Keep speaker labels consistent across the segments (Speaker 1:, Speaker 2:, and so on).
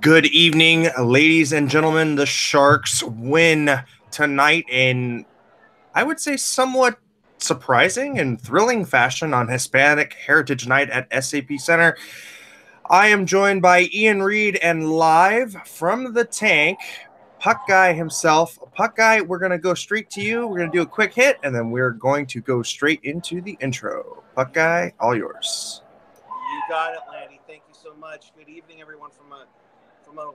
Speaker 1: Good evening, ladies and gentlemen. The Sharks win tonight in, I would say, somewhat surprising and thrilling fashion on Hispanic Heritage Night at SAP Center. I am joined by Ian Reed and live from the tank, Puck Guy himself. Puck Guy, we're going to go straight to you. We're going to do a quick hit, and then we're going to go straight into the intro. Puck Guy, all yours.
Speaker 2: You got it, Landy. Thank you so much. Good evening, everyone, from a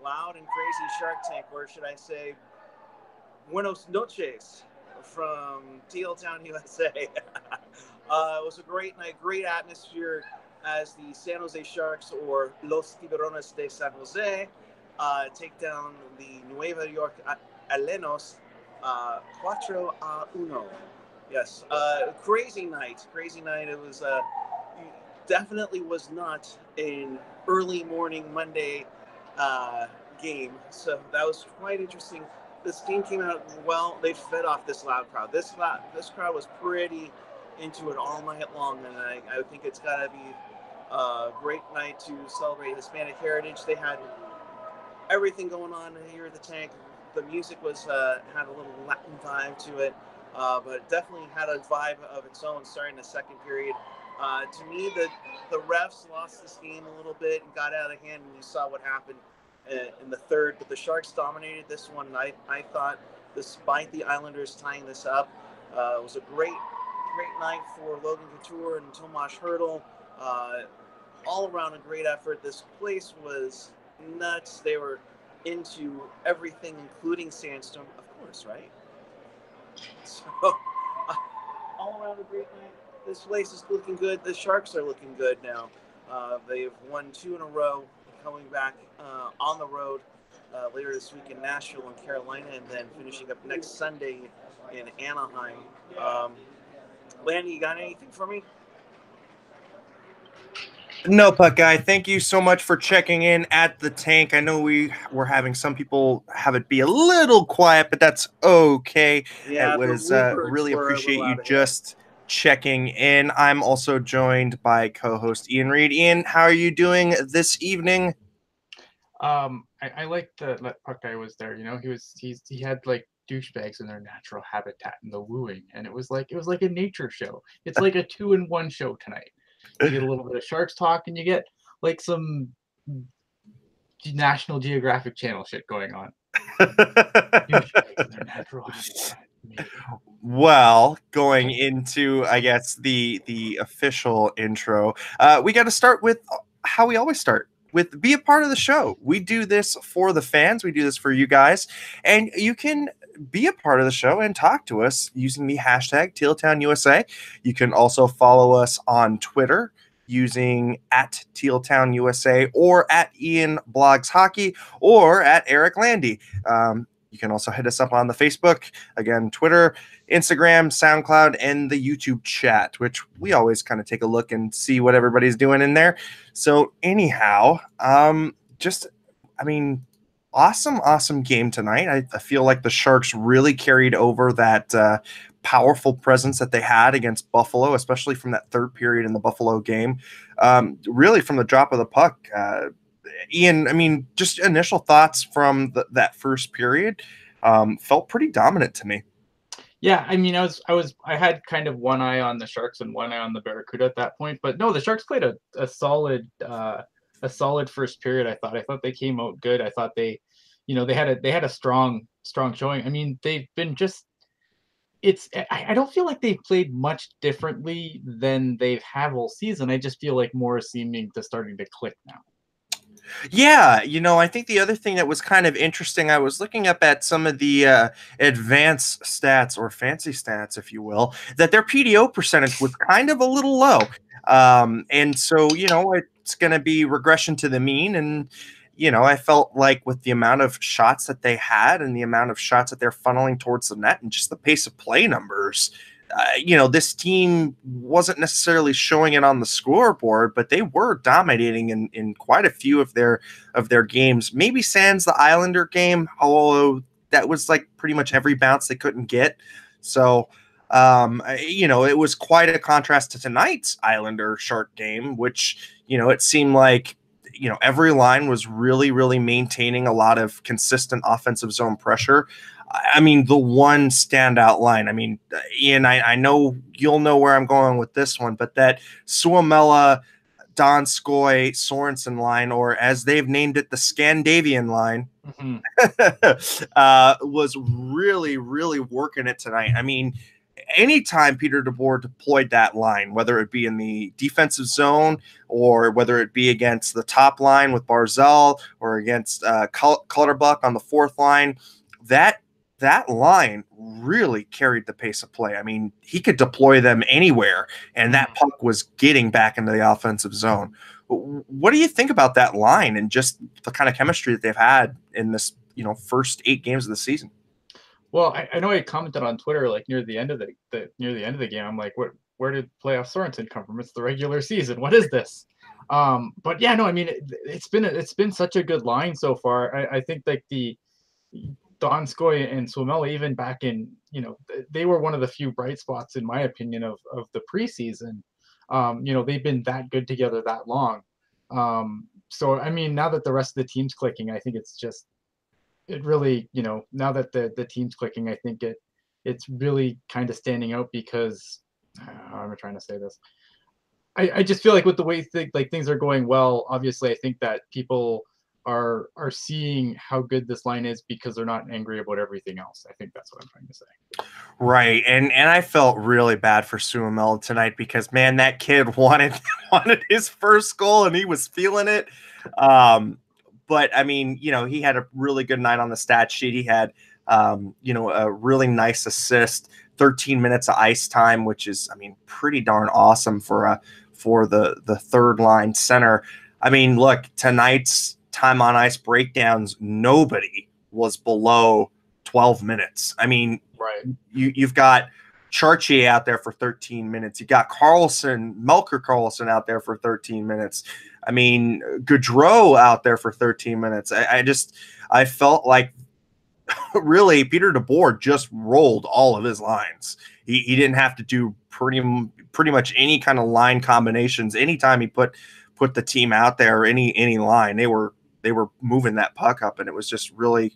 Speaker 2: loud and crazy Shark Tank, or should I say, Buenos noches from Teal Town, USA. It was a great night, great atmosphere as the San Jose Sharks, or Los Tiburones de San Jose, take down the Nueva York Alenos 4-1. Yes, crazy night. It was definitely was not an early morning Monday game, so that was quite interesting. This game came out well. They fed off this loud crowd. This crowd was pretty into it all night long, and I think it's got to be a great night to celebrate Hispanic heritage. They had everything going on here at the tank. The music was had a little Latin vibe to it, but it definitely had a vibe of its own starting the second period. To me, the refs lost this game a little bit and got out of hand, and you saw what happened in the third. But the Sharks dominated this one. I thought, despite the Islanders tying this up, it was a great night for Logan Couture and Tomas Hertl. All around a great effort. This place was nuts. They were into everything, including Sandstorm, of course, right? So, all around a great night. This place is looking good. The Sharks are looking good now. They've won 2 in a row, coming back on the road later this week in Nashville and Carolina, and then finishing up next Sunday in Anaheim. Landy, you got anything for me?
Speaker 1: No, Puck Guy, thank you so much for checking in at the tank. I know we were having some people have it be a little quiet, but that's okay.
Speaker 2: Yeah,
Speaker 1: it was really appreciate you just checking in. I'm also joined by co-host Ian Reed. Ian, how are you doing this evening?
Speaker 3: I like that Puck Guy was there. You know, he had like douchebags in their natural habitat in the wooing, and it was like a nature show. It's like a 2-in-1 show tonight. You get a little bit of Sharks talk, and you get like some National Geographic Channel shit going on. Douchebags in their natural habitat.
Speaker 1: Well, going into, I guess, the official intro, we got to start with how we always start, with be a part of the show. We do this for the fans. We do this for you guys, and you can be a part of the show and talk to us using the hashtag TealTownUSA. You can also follow us on Twitter using at TealTownUSA or at Ian Blogs Hockey or at Eric Landy. You can also hit us up on the Facebook, again, Twitter, Instagram, SoundCloud, and the YouTube chat, which we always kind of take a look and see what everybody's doing in there. So anyhow, awesome game tonight. I feel like the Sharks really carried over that powerful presence that they had against Buffalo, especially from that third period in the Buffalo game. Really from the drop of the puck. Ian, just initial thoughts from that first period felt pretty dominant to me.
Speaker 3: Yeah, I had kind of one eye on the Sharks and one eye on the Barracuda at that point, but no, the Sharks played a solid first period. I thought they came out good. I thought they had a strong showing. I mean, they've been I don't feel like they've played much differently than they've had all season. I just feel like more is seeming to starting to click now.
Speaker 1: Yeah, I think the other thing that was kind of interesting, I was looking up at some of the advanced stats or fancy stats, if you will, that their PDO percentage was kind of a little low. And so, it's going to be regression to the mean. And, I felt like with the amount of shots that they had and the amount of shots that they're funneling towards the net and just the pace of play numbers, this team wasn't necessarily showing it on the scoreboard, but they were dominating in quite a few of their games. Maybe sans the Islander game, although that was like pretty much every bounce they couldn't get. So, it was quite a contrast to tonight's Islander Shark game, which, it seemed like, every line was really, really maintaining a lot of consistent offensive zone pressure. I mean, the one standout line, I mean, Ian, I know you'll know where I'm going with this one, but that Suomela, Donskoy, Sorensen line, or as they've named it, the Scandinavian line, was really, really working it tonight. I mean, anytime Peter DeBoer deployed that line, whether it be in the defensive zone or whether it be against the top line with Barzal or against Clutterbuck on the fourth line, that line really carried the pace of play. I mean, he could deploy them anywhere, and that puck was getting back into the offensive zone. What do you think about that line and just the kind of chemistry that they've had in this, first 8 games of the season?
Speaker 3: Well, I know I commented on Twitter like near the end of the game. I'm like, where did playoff Sorensen come from? It's the regular season. What is this? But yeah, no, I mean, it's been such a good line so far. I think like the Donskoy and Suomela, even back in, they were one of the few bright spots, in my opinion, of the preseason. They've been that good together that long. So, I mean, now that the rest of the team's clicking, I think it really, now that the team's clicking, I think it's really kind of standing out because, how am I trying to say this? I just feel like with the way things are going well, obviously, I think that people are seeing how good this line is because they're not angry about everything else. I think that's what I'm trying to say.
Speaker 1: Right. And I felt really bad for Suomela tonight because, man, that kid wanted his first goal and he was feeling it. But I mean, he had a really good night on the stat sheet. He had, a really nice assist, 13 minutes of ice time, which is, I mean, pretty darn awesome for the third line center. I mean, look, tonight's time on ice breakdowns, nobody was below 12 minutes. I mean,
Speaker 3: right.
Speaker 1: You've got Chartier out there for 13 minutes. You got Melker Karlsson out there for 13 minutes. I mean, Gaudreau out there for 13 minutes. I felt like really Peter DeBoer just rolled all of his lines. He didn't have to do pretty much any kind of line combinations. Anytime he put the team out there, or any line, they were moving that puck up, and it was just really,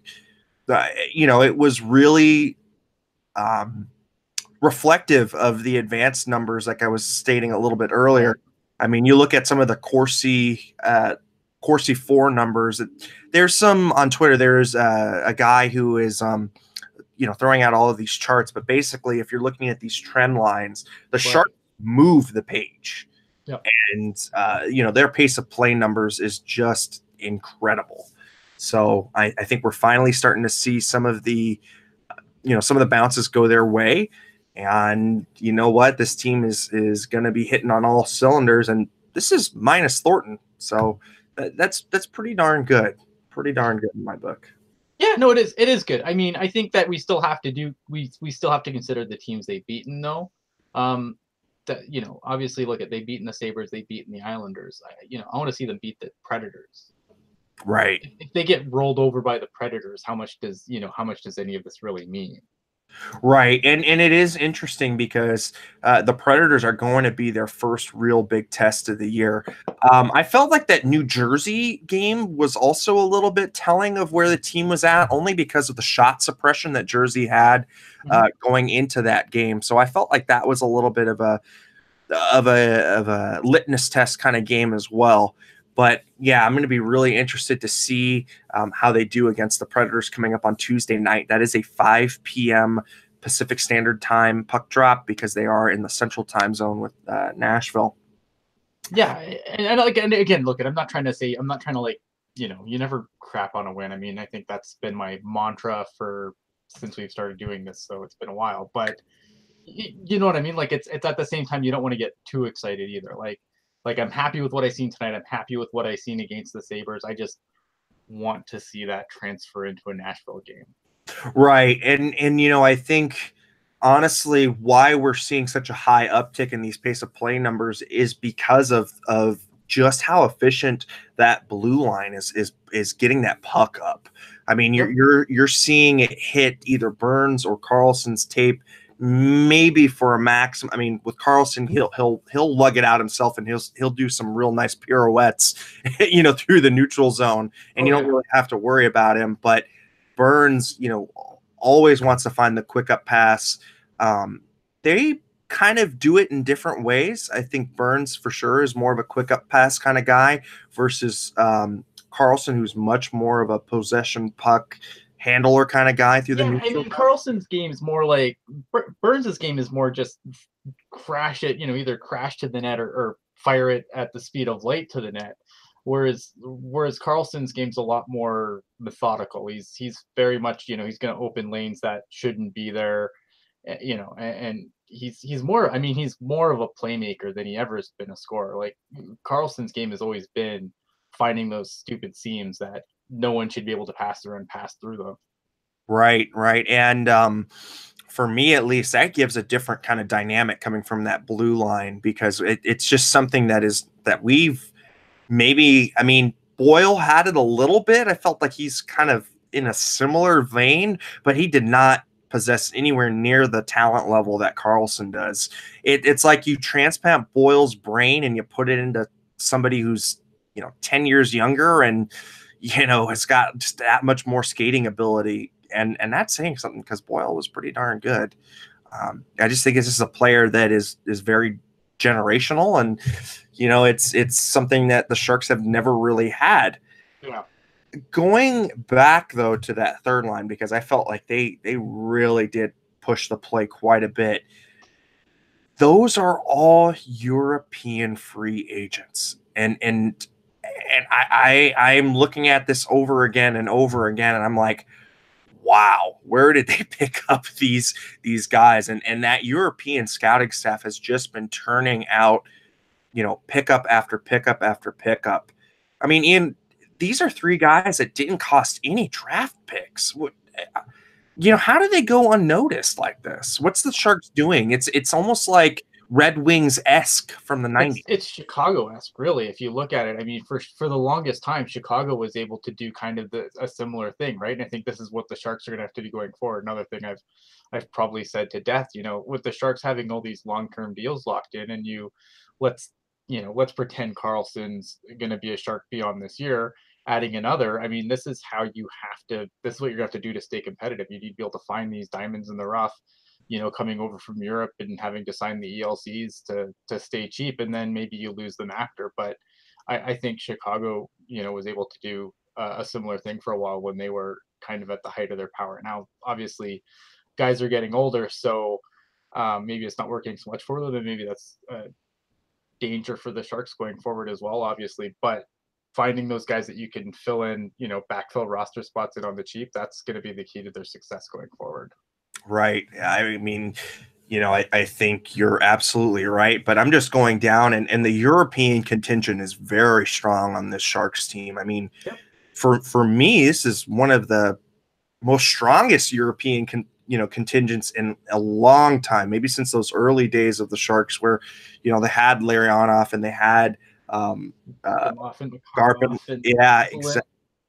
Speaker 1: it was really reflective of the advanced numbers, like I was stating a little bit earlier. I mean, you look at some of the Corsi 4 numbers. There's some on Twitter. There's a guy who is throwing out all of these charts, but basically, if you're looking at these trend lines, the Sharks move the page.
Speaker 3: Yep.
Speaker 1: And their pace of play numbers is just incredible. So I think we're finally starting to see some of the bounces go their way. And you know what? This team is going to be hitting on all cylinders, and this is minus Thornton. So that's pretty darn good. Pretty darn good in my book.
Speaker 3: Yeah, no, it is. It is good. I mean, I think that we still have to consider the teams they've beaten, though. Obviously, they've beaten the Sabres, they've beaten the Islanders. I want to see them beat the Predators.
Speaker 1: Right.
Speaker 3: If they get rolled over by the Predators, how much does any of this really mean?
Speaker 1: Right. And it is interesting because the Predators are going to be their first real big test of the year. I felt like that New Jersey game was also a little bit telling of where the team was at, only because of the shot suppression that Jersey had going into that game. So I felt like that was a little bit of a litmus test kind of game as well. But yeah, I'm going to be really interested to see how they do against the Predators coming up on Tuesday night. That is a 5 p.m. Pacific Standard Time puck drop because they are in the Central Time Zone with Nashville.
Speaker 3: Yeah, and again, look, I'm not trying to you never crap on a win. I mean, I think that's been my mantra since we've started doing this, so it's been a while. But you know what I mean? Like it's at the same time you don't want to get too excited either. Like I'm happy with what I seen tonight. I'm happy with what I seen against the Sabres. I just want to see that transfer into a Nashville game.
Speaker 1: Right. And I think honestly why we're seeing such a high uptick in these pace of play numbers is because of just how efficient that blue line is getting that puck up. I mean, you're seeing it hit either Burns or Karlsson's tape maybe for a maximum. I mean, with Karlsson, he'll lug it out himself, and he'll do some real nice pirouettes, through the neutral zone, and you don't really have to worry about him. But Burns, always wants to find the quick up pass. They kind of do it in different ways. I think Burns for sure is more of a quick up pass kind of guy versus Karlsson, who's much more of a possession puck handler kind of guy through the neutral.
Speaker 3: I mean, Karlsson's game is more like Burns's game is more just crash it, either crash to the net or fire it at the speed of light to the net. Whereas Karlsson's game's a lot more methodical. He's very much, he's going to open lanes that shouldn't be there, and he's more. I mean, he's more of a playmaker than he ever has been a scorer. Like Karlsson's game has always been finding those stupid seams that no one should be able to pass through and pass through them.
Speaker 1: Right. And for me, at least, that gives a different kind of dynamic coming from that blue line, because it's just something that we've maybe, I mean, Boyle had it a little bit. I felt like he's kind of in a similar vein, but he did not possess anywhere near the talent level that Karlsson does. It's like you transplant Boyle's brain and you put it into somebody who's 10 years younger and has got just that much more skating ability, and that's saying something, because Boyle was pretty darn good. I just think it's just a player that is very generational, and it's something that the Sharks have never really had.
Speaker 3: Yeah.
Speaker 1: Going back though to that third line, because I felt like they really did push the play quite a bit. Those are all European free agents, and I'm looking at this over again and over again, and I'm like, wow, where did they pick up these guys? And that European scouting staff has just been turning out, pickup after pickup after pickup. I mean, Ian, these are three guys that didn't cost any draft picks. How do they go unnoticed like this? What's the Sharks doing? It's almost like Red Wings-esque from the 90s.
Speaker 3: It's Chicago-esque, really, if you look at it. I mean, for the longest time, Chicago was able to do kind of a similar thing, right? And I think this is what the Sharks are going to have to be going forward. Another thing I've probably said to death, with the Sharks having all these long-term deals locked in, and let's pretend Karlsson's going to be a Shark beyond this year, adding another. I mean, this is what you're going to have to do to stay competitive. You need to be able to find these diamonds in the rough, coming over from Europe and having to sign the ELCs to stay cheap, and then maybe you lose them after. But I think Chicago, was able to do a similar thing for a while when they were kind of at the height of their power. Now, obviously, guys are getting older, so maybe it's not working so much for them, and maybe that's a danger for the Sharks going forward as well, obviously. But finding those guys that you can fill in, backfill roster spots in on the cheap, that's going to be the key to their success going forward.
Speaker 1: Right. I mean, I think you're absolutely right, but I'm just going down, and the European contingent is very strong on this Sharks team. I mean,
Speaker 3: Yep.
Speaker 1: For me, this is one of the most strongest European contingents in a long time, maybe since those early days of the Sharks, where they had Larionov and they had Garpin, exactly.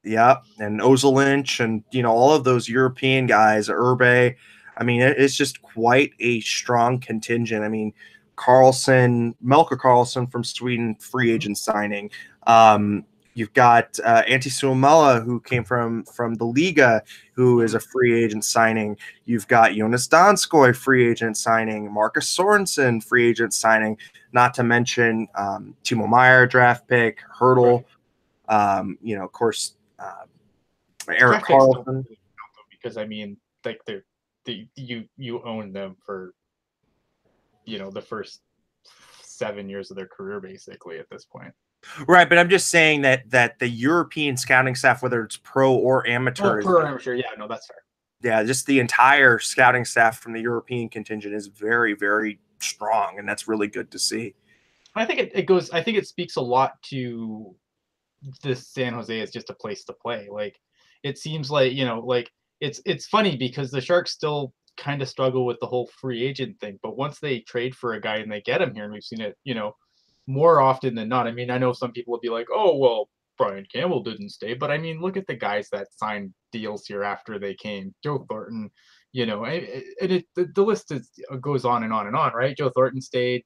Speaker 1: Yeah, and Ozelinch, and all of those European guys, Urbe. I mean, it's just quite a strong contingent. I mean, Melker Karlsson from Sweden, free agent signing. You've got Antti Suomela, who came from the Liga, who is a free agent signing. You've got Jonas Donskoi, free agent signing. Marcus Sorensen, free agent signing. Not to mention Timo Meier, draft pick. Hertl, of course, Erik Karlsson.
Speaker 3: Because I mean, like you own them for the first 7 years of their career, basically, at this point.
Speaker 1: Right, but I'm just saying that the European scouting staff, whether it's pro or amateur,
Speaker 3: yeah, no, that's fair.
Speaker 1: Yeah, just the entire scouting staff from the European contingent is very, very strong, and that's really good to see.
Speaker 3: I think it speaks a lot to this San Jose as just a place to play. Like, it seems like, it's funny because the Sharks still kind of struggle with the whole free agent thing, but once they trade for a guy and they get him here, and we've seen it, more often than not. I mean, I know some people would be like, oh, well, Brian Campbell didn't stay, but I mean, look at the guys that signed deals here after they came. Joe Thornton, the list goes on and on and on, right? Joe Thornton stayed,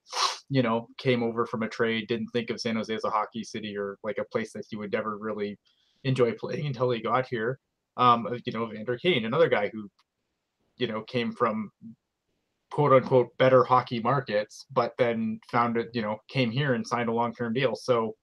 Speaker 3: came over from a trade, didn't think of San Jose as a hockey city or like a place that he would never really enjoy playing until he got here. Vander Kane, another guy who, came from quote unquote better hockey markets, but then found it, came here and signed a long-term deal. So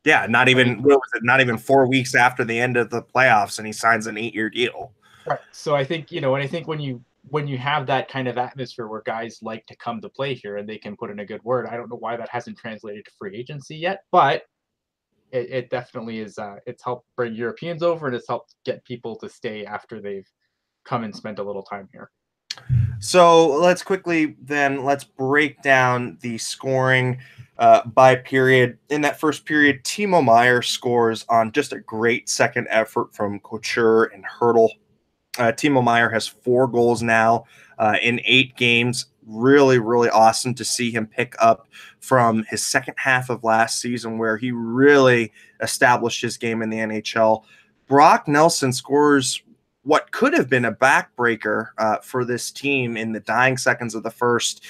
Speaker 1: yeah, not even 4 weeks after the end of the playoffs, and he signs an 8-year deal.
Speaker 3: Right. So I think, and I think when you have that kind of atmosphere where guys like to come to play here and they can put in a good word, I don't know why that hasn't translated to free agency yet, but it definitely is. It's helped bring Europeans over, and it's helped get people to stay after they've come and spent a little time here.
Speaker 1: So let's break down the scoring by period. In that first period, Timo Meier scores on just a great second effort from Couture and Hertl. Timo Meier has 4 goals now in 8 games. Really, really awesome to see him pick up from his second half of last season where he really established his game in the NHL. Brock Nelson scores what could have been a backbreaker for this team in the dying seconds of the first.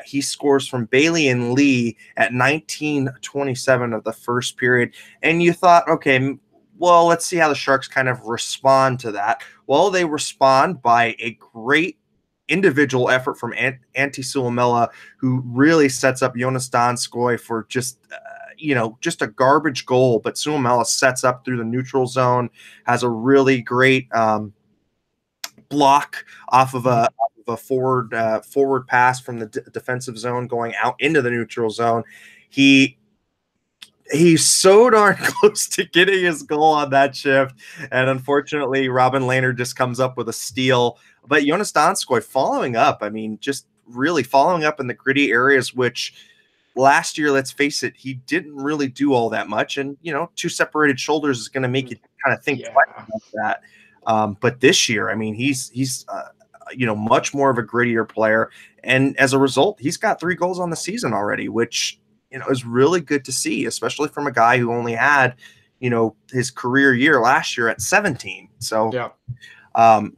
Speaker 1: He scores from Bailey and Lee at 19:27 of the first period. And you thought, okay, well, let's see how the Sharks kind of respond to that. Well, they respond by a great individual effort from Antti Suomela, who really sets up Jonas Donskoi for just a garbage goal. But Suomela sets up through the neutral zone, has a really great block off of a forward pass from the defensive zone going out into the neutral zone. He's so darn close to getting his goal on that shift. And unfortunately, Robin Lehner just comes up with a steal. But Jonas Donskoi following up, just really following up in the gritty areas, which last year, let's face it, he didn't really do all that much. And, 2 separated shoulders is going to make you kind of think twice about that. But this year, he's much more of a grittier player. And as a result, he's got 3 goals on the season already, which is really good to see, especially from a guy who only had, his career year last year at 17. So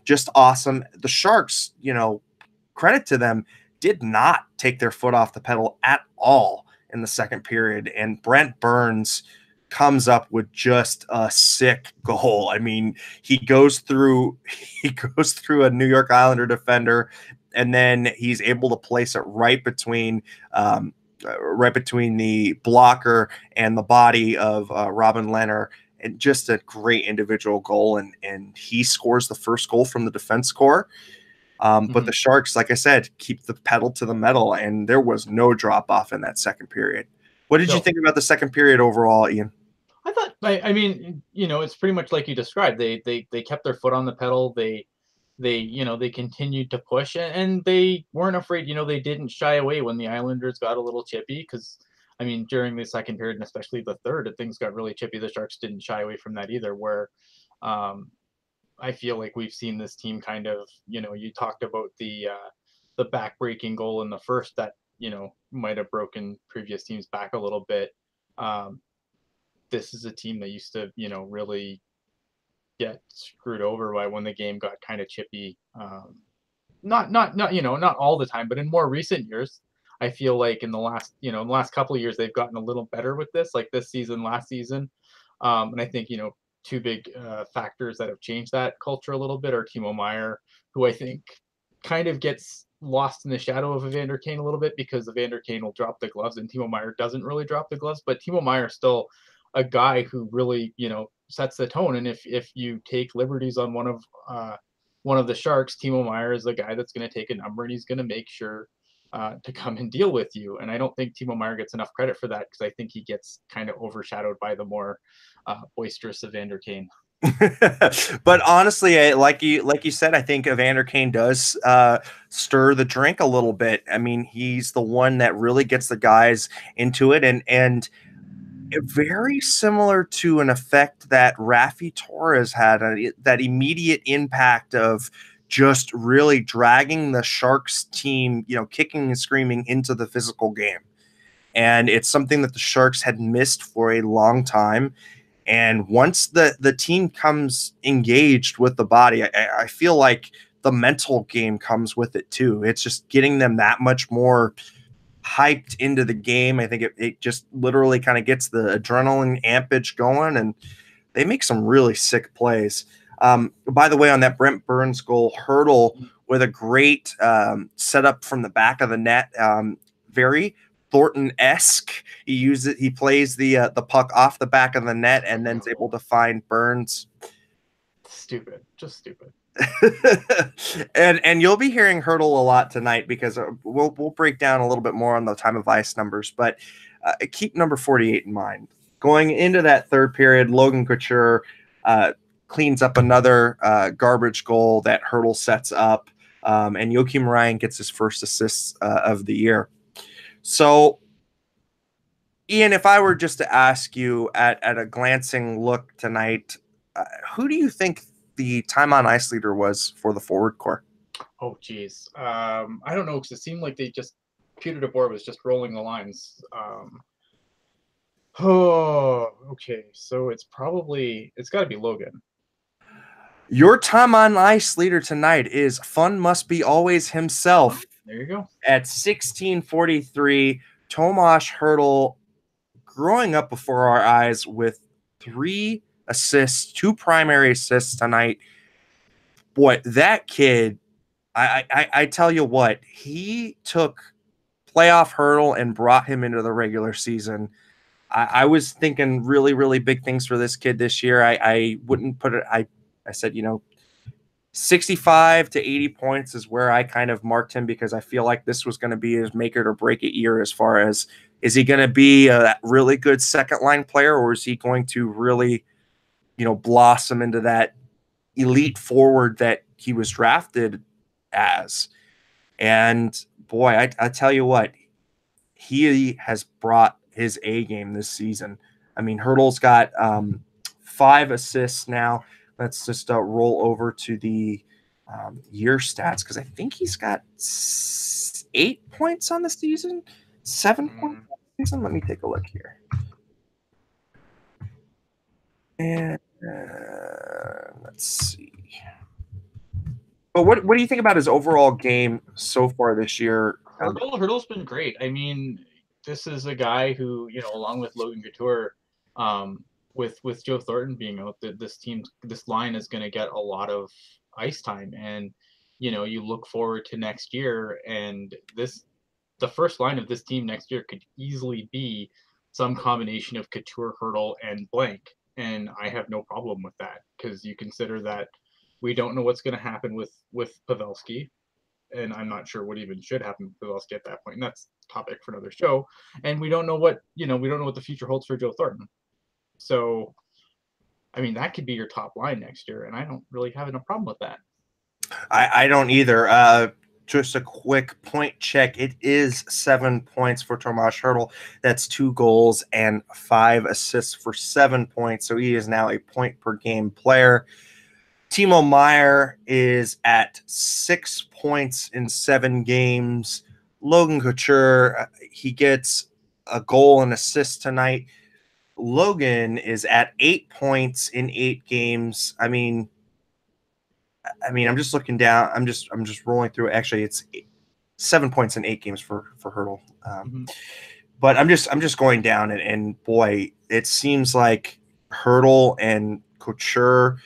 Speaker 1: just awesome. The Sharks, credit to them, did not take their foot off the pedal at all in the second period. And Brent Burns comes up with just a sick goal. He goes through a New York Islander defender, and then he's able to place it right between the blocker and the body of Robin Lehner, and just a great individual goal. And he scores the first goal from the defense core. But the Sharks, like I said, keep the pedal to the metal, and there was no drop off in that second period. What did you think about the second period overall, Ian?
Speaker 3: I thought, it's pretty much like you described. They kept their foot on the pedal. They continued to push, and they weren't afraid. They didn't shy away when the Islanders got a little chippy, because during the second period and especially the third, things got really chippy. The Sharks didn't shy away from that either, where I feel like we've seen this team kind of, you talked about the back-breaking goal in the first that, might have broken previous teams back a little bit. This is a team that used to, really get screwed over by when the game got kind of chippy. Not all the time, but in more recent years, I feel like in the last couple of years, they've gotten a little better with this, like this season, last season. And I think, 2 big factors that have changed that culture a little bit are Timo Meier, who I think kind of gets lost in the shadow of Evander Kane a little bit, because Evander Kane will drop the gloves and Timo Meier doesn't really drop the gloves. But Timo Meier is still a guy who really, sets the tone. And if you take liberties on one of the Sharks, Timo Meier is the guy that's going to take a number, and he's going to make sure to come and deal with you. And I don't think Timo Meier gets enough credit for that, because I think he gets kind of overshadowed by the more boisterous Evander Kane.
Speaker 1: But honestly, like you said, I think Evander Kane does stir the drink a little bit. He's the one that really gets the guys into it, and very similar to an effect that Raffi Torres had, that immediate impact of just really dragging the Sharks team, kicking and screaming into the physical game. And it's something that the Sharks had missed for a long time. And once the team comes engaged with the body, I feel like the mental game comes with it too. It's just getting them that much more hyped into the game. I think it just literally kind of gets the adrenaline ampage going, and they make some really sick plays. By the way, on that Brent Burns goal, Hertl with a great setup from the back of the net, very Thornton-esque. He plays the puck off the back of the net and then is able to find Burns.
Speaker 3: Stupid, just stupid.
Speaker 1: and you'll be hearing Hertl a lot tonight because we'll break down a little bit more on the time of ice numbers, but keep number 48 in mind. Going into that third period, Logan Couture cleans up another garbage goal that Hertl sets up, and Joakim Ryan gets his first assist of the year. So, Ian, if I were just to ask you at a glancing look tonight, who do you think the time on ice leader was for the forward core?
Speaker 3: Oh, geez. I don't know, because it seemed like Peter DeBoer was just rolling the lines. Okay. So it's got to be Logan.
Speaker 1: Your time on ice leader tonight is Fun Must Be Always himself.
Speaker 3: There you go.
Speaker 1: At 1643, Tomas Hertl, growing up before our eyes with 3 assists, 2 primary assists tonight. Boy, that kid, I tell you what, he took playoff Hertl and brought him into the regular season. I was thinking really, really big things for this kid this year. I wouldn't put it, I said, 65 to 80 points is where I kind of marked him, because I feel like this was going to be his make it or break it year, as far as, is he going to be a really good second line player, or is he going to really, blossom into that elite forward that he was drafted as? And boy, I tell you what, he has brought his A game this season. I mean, Hertl's got 5 assists now. Let's just roll over to the year stats, because I think he's got 8 points on the season, 7 points on the season. Let me take a look here. And let's see. But what do you think about his overall game so far this year?
Speaker 3: Hertl's been great. I mean, this is a guy who, along with Logan Couture, with Joe Thornton being out, this line is going to get a lot of ice time, and you look forward to next year, and the first line of this team next year could easily be some combination of Couture, Hertl, and Blank, and I have no problem with that, because you consider that we don't know what's going to happen with Pavelski, and I'm not sure what even should happen with Pavelski at that point, and that's a topic for another show. And we don't know what the future holds for Joe Thornton. So, I mean, that could be your top line next year, and I don't really have a problem with that.
Speaker 1: I don't either. Just a quick point check. It is 7 points for Tomas Hertl. That's 2 goals and 5 assists for 7 points. So he is now a point per game player. Timo Meier is at 6 points in 7 games. Logan Couture, he gets a goal and assist tonight. Logan is at 8 points in 8 games. I mean, I'm just looking down. I'm just rolling through. Actually, it's 7 points in 8 games for Hertl. But I'm just going down, and boy, it seems like Hertl and Couture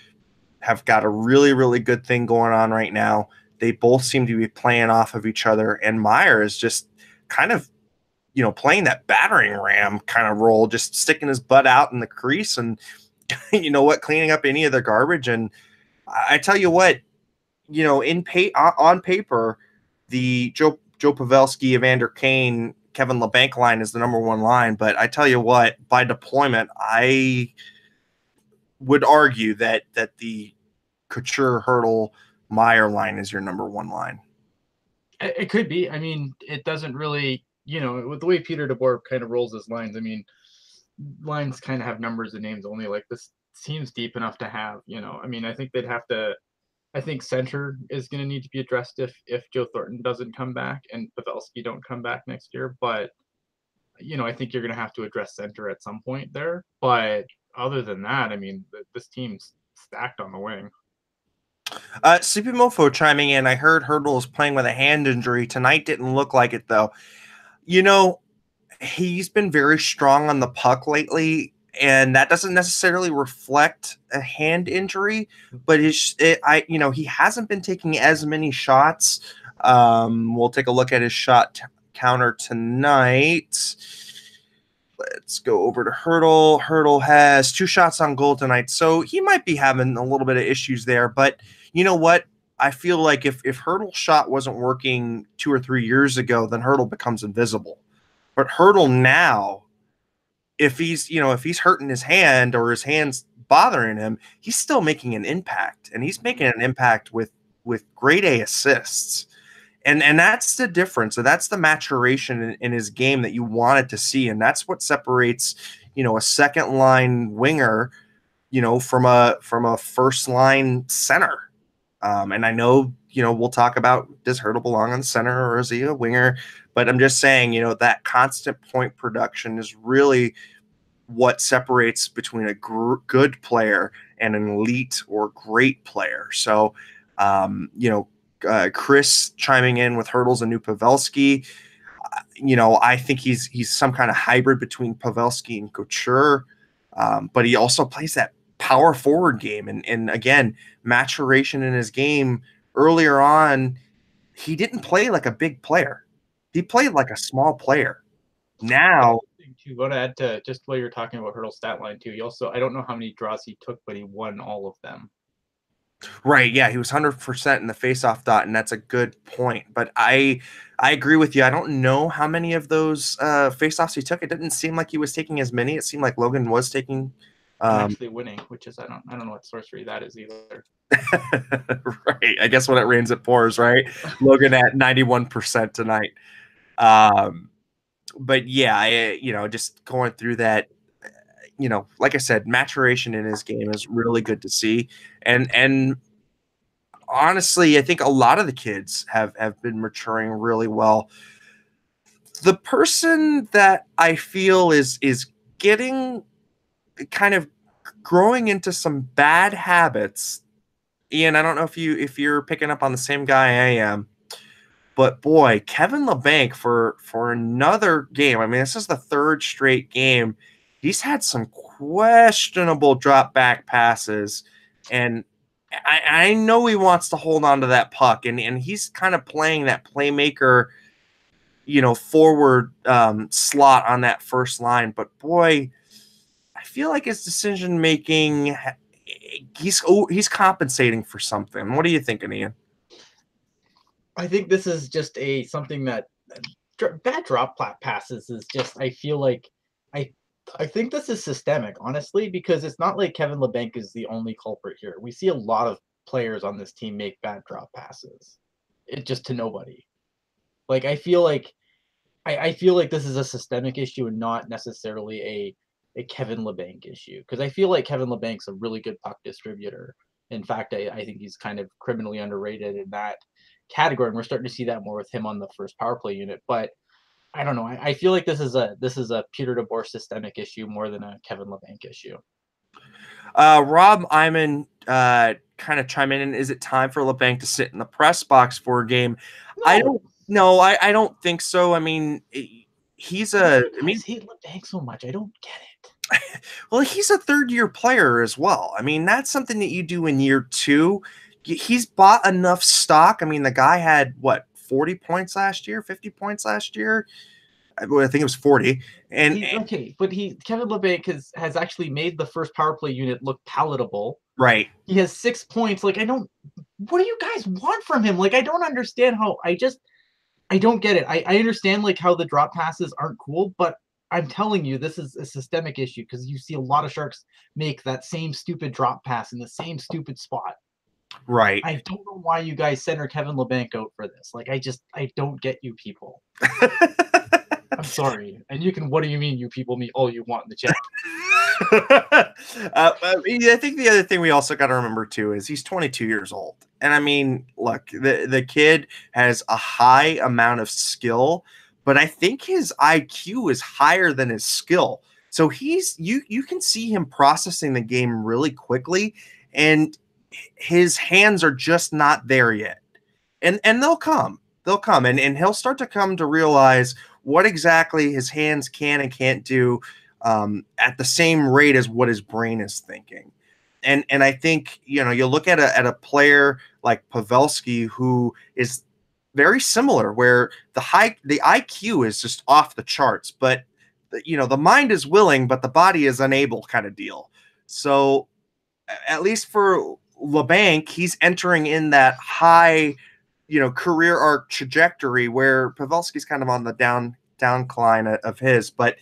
Speaker 1: have got a really, really good thing going on right now. They both seem to be playing off of each other, and Meier is just kind of, playing that battering ram kind of role, just sticking his butt out in the crease and, cleaning up any of the garbage. And I tell you what, on paper, the Joe Pavelski, Evander Kane, Kevin Labanc line is the number 1 line. But I tell you what, by deployment, I would argue that the Couture, Hertl, Meier line is your number 1 line.
Speaker 3: It could be. I mean, it doesn't really, with the way Peter DeBoer kind of rolls his lines. I mean, lines kind of have numbers and names only. Like, this seems deep enough to have. I mean, I think they'd have to. I think center is going to need to be addressed if Joe Thornton doesn't come back and Pavelski don't come back next year. But I think you're going to have to address center at some point there. But other than that, I mean, this team's stacked on the wing.
Speaker 1: Sleepy Mofo chiming in. I heard Hertl is playing with a hand injury tonight. Didn't look like it though. You know, he's been very strong on the puck lately, and that doesn't necessarily reflect a hand injury, but he hasn't been taking as many shots. We'll take a look at his shot counter tonight. Let's go over to Hertl. Hertl has 2 shots on goal tonight, so he might be having a little bit of issues there. But you know what? I feel like if Hertl's shot wasn't working 2 or 3 years ago, then Hertl becomes invisible. But Hertl now, if he's hurting his hand or his hand's bothering him, he's still making an impact, and he's making an impact with grade A assists. And that's the difference. So that's the maturation in his game that you wanted to see, and that's what separates a second line winger from a first line center. And I know we'll talk about, does Hertl belong on center or is he a winger? But I'm just saying that constant point production is really what separates between a good player and an elite or great player. So Chris chiming in with Hertl's a new Pavelski. I think he's some kind of hybrid between Pavelski and Couture, but he also plays that power forward game. And again, maturation in his game earlier on, he didn't play like a big player. He played like a small player. Now,
Speaker 3: to go to add to just while you're talking about Hertl's stat line too, he also, I don't know how many draws he took, but he won all of them.
Speaker 1: Right, yeah, he was 100% in the faceoff dot, and that's a good point. But I agree with you. I don't know how many of those faceoffs he took. It didn't seem like he was taking as many. It seemed like Logan was taking.
Speaker 3: Actually winning, which is I don't know what sorcery that is either.
Speaker 1: Right, I guess when it rains it pours. Right, Logan at 91% tonight. But yeah, just going through that. Like I said, maturation in his game is really good to see. And honestly, I think a lot of the kids have been maturing really well. The person that I feel is getting kind of growing into some bad habits. Ian, I don't know if you're picking up on the same guy I am, but boy, Kevin Labanc for another game. I mean, this is the 3rd straight game. He's had some questionable drop back passes, and I know he wants to hold on to that puck, and he's kind of playing that playmaker, forward slot on that first line. But boy, I feel like his decision making, he's compensating for something. What are you thinking, Ian?
Speaker 3: I think this is just something that bad drop passes is just. I feel like I think this is systemic, honestly, because it's not like Kevin Labanc is the only culprit here. We see a lot of players on this team make bad drop passes, just to nobody. Like I feel like this is a systemic issue and not necessarily a Kevin Labanc issue, because I feel like Kevin Labanc's a really good puck distributor. In fact, I think he's kind of criminally underrated in that category, and we're starting to see that more with him on the first power play unit. But I don't know. I feel like this is a Peter DeBoer systemic issue more than a Kevin Labanc issue.
Speaker 1: Rob Iman kind of chime in. Is it time for Labanc to sit in the press box for a game?
Speaker 3: No.
Speaker 1: I don't know. I don't think so. I mean, he's a.
Speaker 3: I mean, hate Labanc so much. I don't get it.
Speaker 1: Well, he's a 3rd-year player as well. I mean, that's something that you do in year 2. He's bought enough stock. I mean, the guy had 40 points last year, 50 points last year. I think it was 40. And
Speaker 3: but Kevin Labanc has actually made the first power play unit look palatable.
Speaker 1: Right.
Speaker 3: He has 6 points. Like, what do you guys want from him? Like, I don't understand how. I don't get it. I understand like how the drop passes aren't cool, but I'm telling you, this is a systemic issue, because you see a lot of Sharks make that same stupid drop pass in the same stupid spot.
Speaker 1: Right.
Speaker 3: I don't know why you guys center Kevin Labanc out for this. Like, I don't get you people. I'm sorry. And you can, what do you mean, you people, me all you want in the chat.
Speaker 1: I think the other thing we also got to remember too is he's 22 years old. And I mean, look, the kid has a high amount of skill, but I think his IQ is higher than his skill. So you can see him processing the game really quickly. And his hands are just not there yet. And they'll come. They'll come. And he'll start to come to realize what exactly his hands can and can't do at the same rate as what his brain is thinking. And I think, you know, you look at a player like Pavelski, who is very similar, where the IQ is just off the charts, but you know, the mind is willing, but the body is unable, kind of deal. So at least for Labanc, he's entering in that high, you know, career arc trajectory where Pavelski's kind of on the downcline of his. But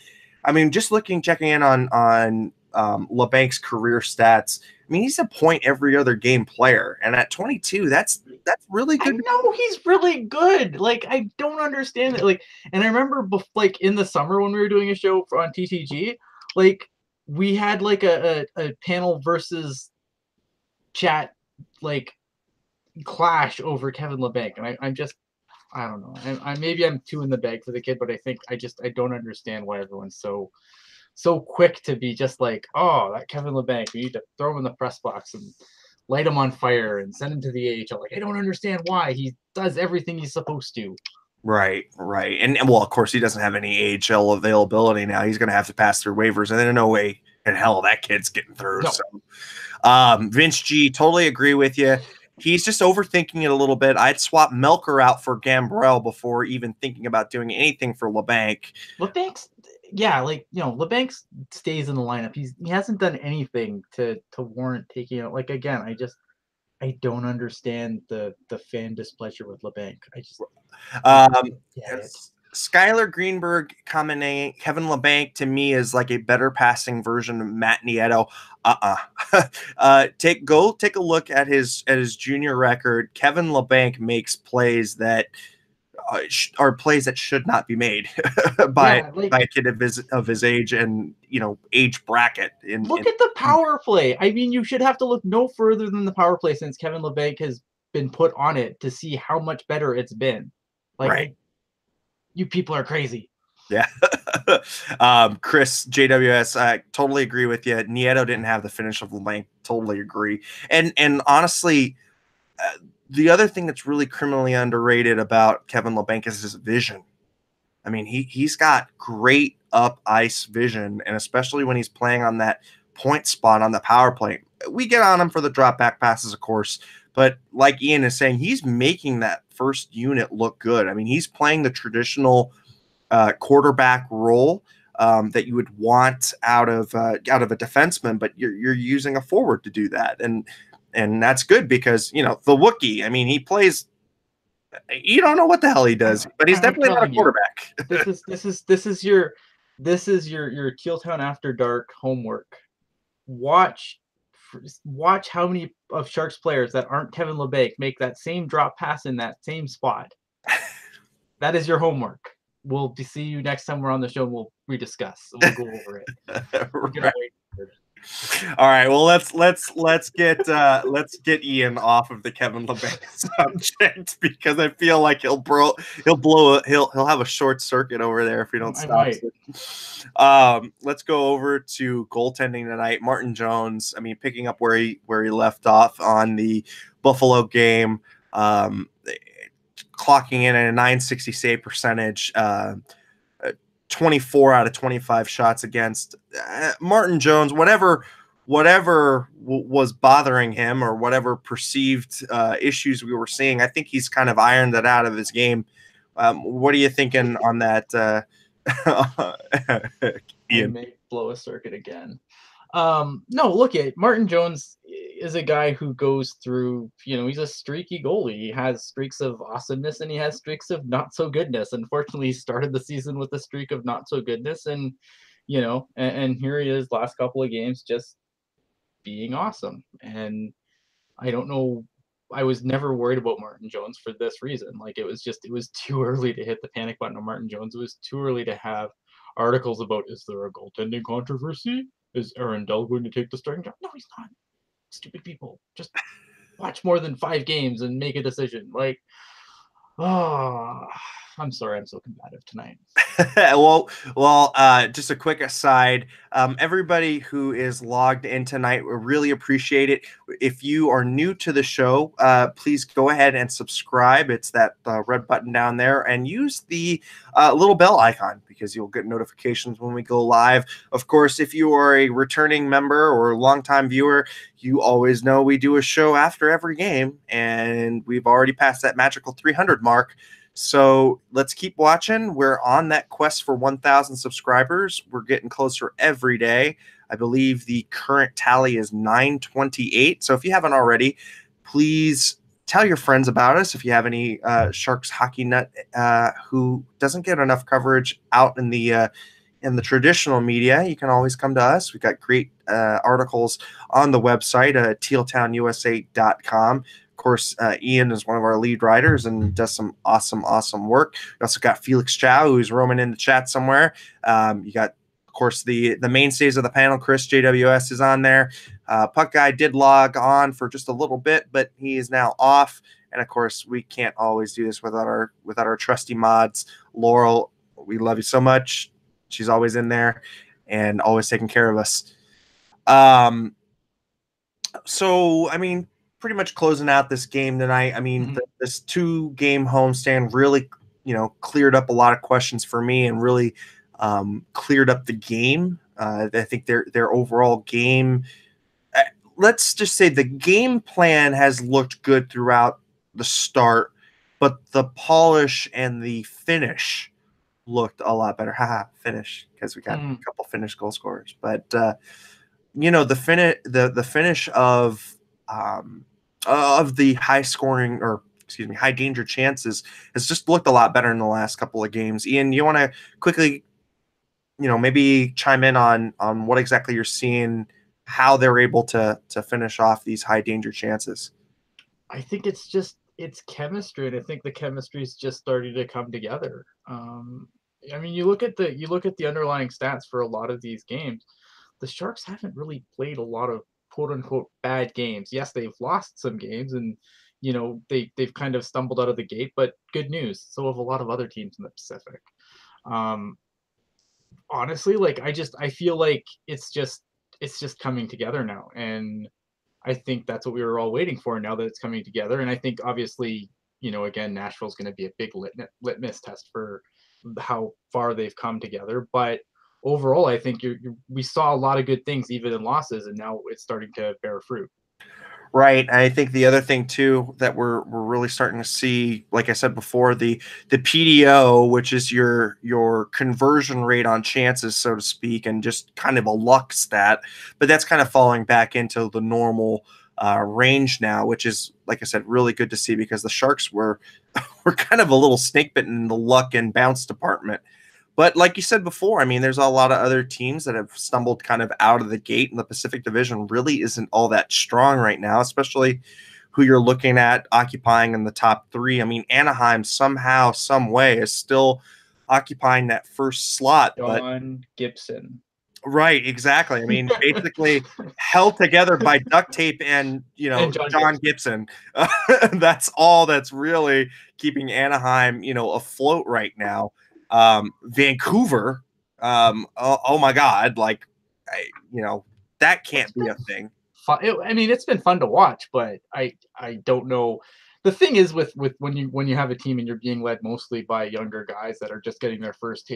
Speaker 1: I mean, just checking in on Labanc's career stats. I mean, he's a point every other game player, and at 22, that's really good.
Speaker 3: I know he's really good. Like, I don't understand it. Like, and I remember like in the summer when we were doing a show on TTG, like we had like a panel versus chat like clash over Kevin Labanc, and I'm just, I don't know. Maybe I'm too in the bag for the kid, but I think I don't understand why everyone's so quick to be just like, oh, that Kevin Labanc, we need to throw him in the press box and light him on fire and send him to the AHL. Like, I don't understand why. He does everything he's supposed to.
Speaker 1: Right. And well, of course, he doesn't have any AHL availability now. He's going to have to pass through waivers, and there's no way in hell that kid's getting through.
Speaker 3: No.
Speaker 1: So, Vince G, totally agree with you. He's just overthinking it a little bit. I'd swap Melker out for Gambrell before even thinking about doing anything for Labanc.
Speaker 3: Labanc's, yeah, like, you know, Labanc stays in the lineup. He hasn't done anything to warrant taking it. Like, again, I don't understand the fan displeasure with Labanc.
Speaker 1: Skylar Greenberg commenting, Kevin Labanc to me is like a better passing version of Matt Nieto. Take a look at his junior record. Kevin Labanc makes plays that are plays that should not be made by a kid of his age and, you know, age bracket.
Speaker 3: Look at the power play. I mean, you should have to look no further than the power play since Kevin Labanc has been put on it to see how much better it's been. Like,
Speaker 1: right.
Speaker 3: You people are crazy.
Speaker 1: Yeah. Chris JWS, I totally agree with you. Nieto didn't have the finish of Labanc. Totally agree. And honestly, the other thing that's really criminally underrated about Kevin Labanc is his vision. I mean, he's got great up ice vision, and especially when he's playing on that point spot on the power play. We get on him for the drop back passes, of course, but like Ian is saying, he's making that first unit look good. I mean, he's playing the traditional quarterback role that you would want out of a defenseman, but you're using a forward to do that, and that's good because, you know, the Wookiee, I mean, he plays. You don't know what the hell he does, but he's definitely not a quarterback.
Speaker 3: This is your Teal Town After Dark homework. Watch how many of Sharks players that aren't Kevin Labanc make that same drop pass in that same spot. That is your homework. We'll see you next time we're on the show. And we'll rediscuss. We'll go over it.
Speaker 1: Right. All right. Well, let's get Ian off of the Kevin Labanc subject because I feel like he'll have a short circuit over there if we don't stop it. Let's go over to goaltending tonight. Martin Jones. I mean, picking up where he left off on the Buffalo game, clocking in at a .960 save percentage. 24 out of 25 shots against. Martin Jones, whatever was bothering him or whatever perceived issues we were seeing, I think he's kind of ironed that out of his game. What are you thinking on that?
Speaker 3: Ian may blow a circuit again. No, look at Martin Jones is a guy who goes through, you know, he's a streaky goalie. He has streaks of awesomeness and he has streaks of not so goodness. Unfortunately, he started the season with a streak of not so goodness, and, you know, and here he is last couple of games just being awesome. And I don't know, I was never worried about Martin Jones for this reason. Like, it was too early to hit the panic button on Martin Jones. It was too early to have articles about, is there a goaltending controversy? Is Aaron Dell going to take the starting job? No, he's not. Stupid people. Just watch more than 5 games and make a decision. Like, Oh, I'm sorry, I'm so combative tonight.
Speaker 1: Just a quick aside. Everybody who is logged in tonight, we really appreciate it. If you are new to the show, please go ahead and subscribe. It's that red button down there, and use the little bell icon because you'll get notifications when we go live. Of course, if you are a returning member or longtime viewer, you always know we do a show after every game, and we've already passed that magical 300 mark. So let's keep watching. We're on that quest for 1,000 subscribers. We're getting closer every day. I believe the current tally is 928. So if you haven't already, please tell your friends about us. If you have any Sharks hockey nut who doesn't get enough coverage out in the traditional media, you can always come to us. We've got great articles on the website, tealtownusa.com. Of course, Ian is one of our lead writers and does some awesome work. We also got Felix Chow, who's roaming in the chat somewhere. You got, of course, the mainstays of the panel. Chris JWS is on there. Puck Guy did log on for just a little bit, but he is now off. And of course, we can't always do this without our trusty mods. Laurel, we love you so much. She's always in there and always taking care of us. So, I mean, pretty much closing out this game tonight. I mean, this 2-game homestand really, cleared up a lot of questions for me and really cleared up the game. I think their overall game, let's just say the game plan has looked good throughout the start, but the polish and the finish looked a lot better. Finish, because we got a couple Finnish goal scorers. But the finish of the high scoring, or excuse me, high danger chances has just looked a lot better in the last couple of games. Ian, you want to quickly, maybe chime in on what exactly you're seeing, how they're able to finish off these high danger chances?
Speaker 3: I think it's chemistry, and I think the chemistry is just starting to come together. I mean, you look at the underlying stats for a lot of these games. The Sharks haven't really played a lot of quote unquote bad games. Yes, they've lost some games, and they've kind of stumbled out of the gate. But good news, so have a lot of other teams in the Pacific. Honestly, like I feel like it's just coming together now, and I think that's what we were all waiting for now that it's coming together. And I think obviously, again, Nashville's going to be a big litmus test for how far they've come together. But overall, I think we saw a lot of good things even in losses, and now it's starting to bear fruit.
Speaker 1: Right. I think the other thing too that we're really starting to see, like I said before, the PDO, which is your conversion rate on chances, so to speak, and just kind of a luck stat, but that's kind of falling back into the normal range now, which is, like I said, really good to see, because the Sharks were kind of a little snake bitten in the luck and bounce department. But like you said before, I mean, there's a lot of other teams that have stumbled kind of out of the gate, and the Pacific Division really isn't all that strong right now, especially who you're looking at occupying in the top 3. I mean, Anaheim somehow, some way is still occupying that first slot.
Speaker 3: John Gibson.
Speaker 1: Right, exactly. I mean, basically held together by duct tape and,
Speaker 3: And
Speaker 1: John Gibson. That's all that's really keeping Anaheim, afloat right now. Vancouver, oh my God, like, that can't be a thing.
Speaker 3: I mean, it's been fun to watch, but I don't know. The thing is with when you have a team and you're being led mostly by younger guys that are just getting their first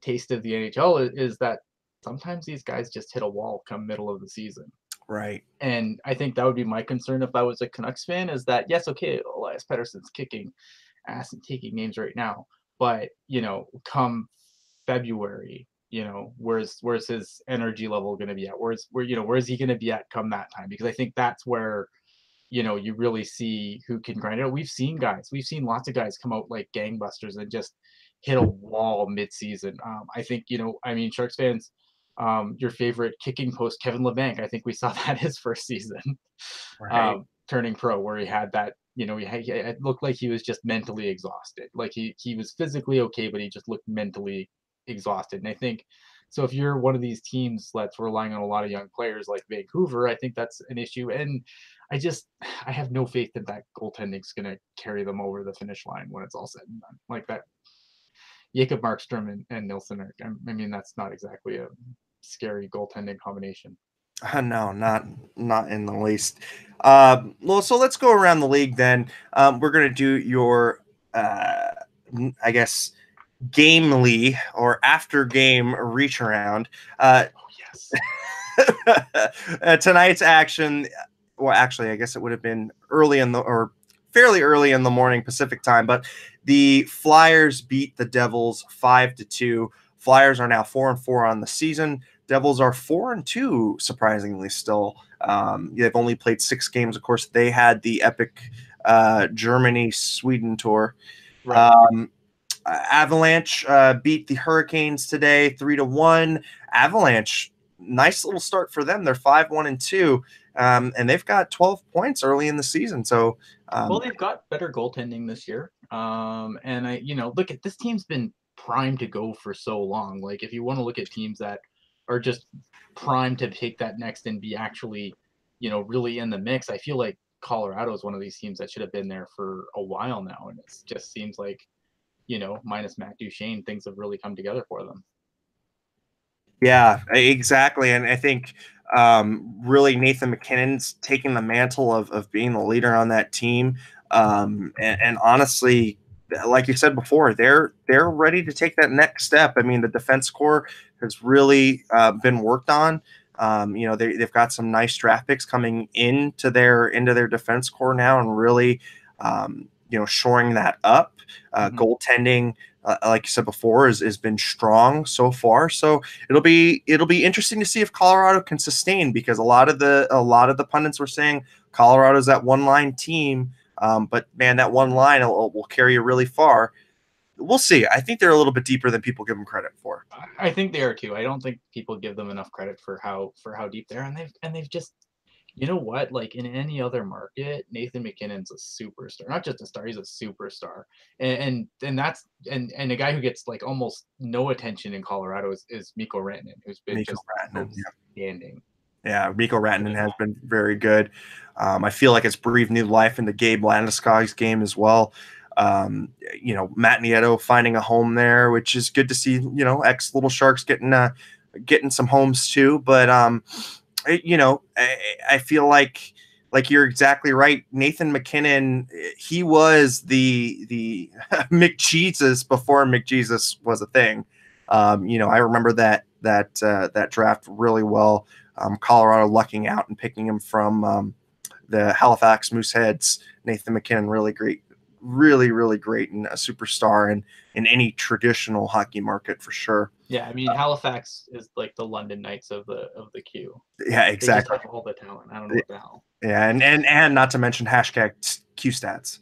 Speaker 3: taste of the NHL, is that sometimes these guys just hit a wall come middle of the season.
Speaker 1: Right.
Speaker 3: And I think that would be my concern if I was a Canucks fan, is that, yes, okay, Elias Pettersson's kicking ass and taking names right now, but come February, where's his energy level going to be at? Where's he going to be at come that time? Because I think that's where you really see who can grind it out. We've seen lots of guys come out like gangbusters and just hit a wall mid-season. I think I mean, Sharks fans, your favorite kicking post, Kevin Labanc, I think we saw that his first season,
Speaker 1: Right.
Speaker 3: turning pro, where he had that. It looked like he was just mentally exhausted. Like he was physically okay, but he just looked mentally exhausted. And I think So if you're one of these teams that's relying on a lot of young players like Vancouver, I think that's an issue. And I have no faith that goaltending's going to carry them over the finish line when it's all said and done. Like that, Jacob Markstrom and Nilsson are, I mean, that's not exactly a scary goaltending combination.
Speaker 1: No, not in the least. Well, so let's go around the league then. We're going to do your, I guess, gamely or after game reach around.
Speaker 3: Yes.
Speaker 1: Tonight's action, well, actually, I guess it would have been fairly early in the morning Pacific time, but the Flyers beat the Devils 5-2. Flyers are now 4-4 on the season. Devils are 4-2, surprisingly still. They've only played 6 games. Of course, they had the epic Germany-Sweden tour.
Speaker 3: Right.
Speaker 1: Avalanche beat the Hurricanes today 3-1. Avalanche, nice little start for them. They're 5-1-2, and they've got 12 points early in the season. So,
Speaker 3: well, they've got better goaltending this year. And look at this team's been primed to go for so long. Like, if you want to look at teams that are just primed to take that next and be actually, really in the mix, I feel like Colorado is one of these teams that should have been there for a while now, and it just seems like, minus Matt Duchene, things have really come together for them.
Speaker 1: Yeah, exactly. And I think really Nathan MacKinnon's taking the mantle of being the leader on that team. And honestly, like you said before, they're ready to take that next step. I mean, the defense core has really been worked on. They've got some nice draft picks coming into their defense core now, and really, shoring that up. Goaltending, like you said before, has been strong so far. So it'll be interesting to see if Colorado can sustain, because a lot of the pundits were saying Colorado's that one line team, but man, that one line will carry you really far. We'll see. I think they're a little bit deeper than people give them credit for.
Speaker 3: I think they are too. I don't think people give them enough credit for how deep they are, and they've just, you know what? Like in any other market, Nathan MacKinnon's a superstar. Not just a star, he's a superstar. And that's a guy who gets like almost no attention in Colorado is Mikko Rantanen, who's been outstanding.
Speaker 1: Yeah, Mikko Rantanen has been very good. I feel like it's breathed new life into Gabe Landeskog's game as well. Matt Nieto finding a home there, which is good to see. Ex Little Sharks getting some homes too. But I feel like you're exactly right. Nathan MacKinnon, he was the McJesus before McJesus was a thing. I remember that draft really well. Colorado lucking out and picking him from the Halifax Mooseheads. Nathan MacKinnon, really great, really great, and a superstar in any traditional hockey market for sure.
Speaker 3: Yeah, I mean Halifax is like the London Knights of the Q.
Speaker 1: Yeah, exactly.
Speaker 3: They just have all the talent. I don't know what the hell.
Speaker 1: Yeah, and not to mention hashtag QStats.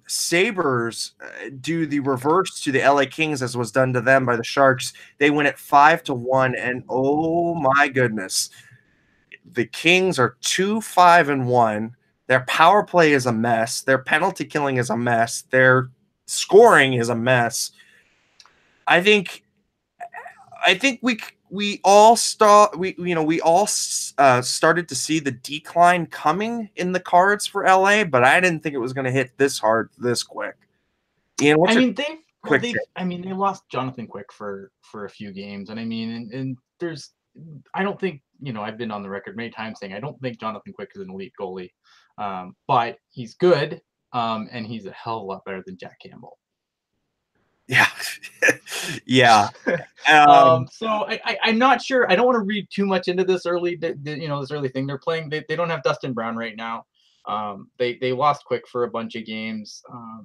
Speaker 1: Sabres do the reverse to the LA Kings, as was done to them by the Sharks. They win at 5-1, and oh my goodness, the Kings are 2-5-1. Their power play is a mess. Their penalty killing is a mess. Their scoring is a mess. I think we all started to see the decline coming in the cards for LA, but I didn't think it was going to hit this hard this quick. Ian,
Speaker 3: they lost Jonathan Quick for a few games, and I mean, and there's, I don't think, I've been on the record many times saying I don't think Jonathan Quick is an elite goalie, but he's good, and he's a hell of a lot better than Jack Campbell.
Speaker 1: Yeah. Yeah.
Speaker 3: So I'm not sure. I don't want to read too much into this early, this early thing they're playing. They don't have Dustin Brown right now. They lost Quick for a bunch of games.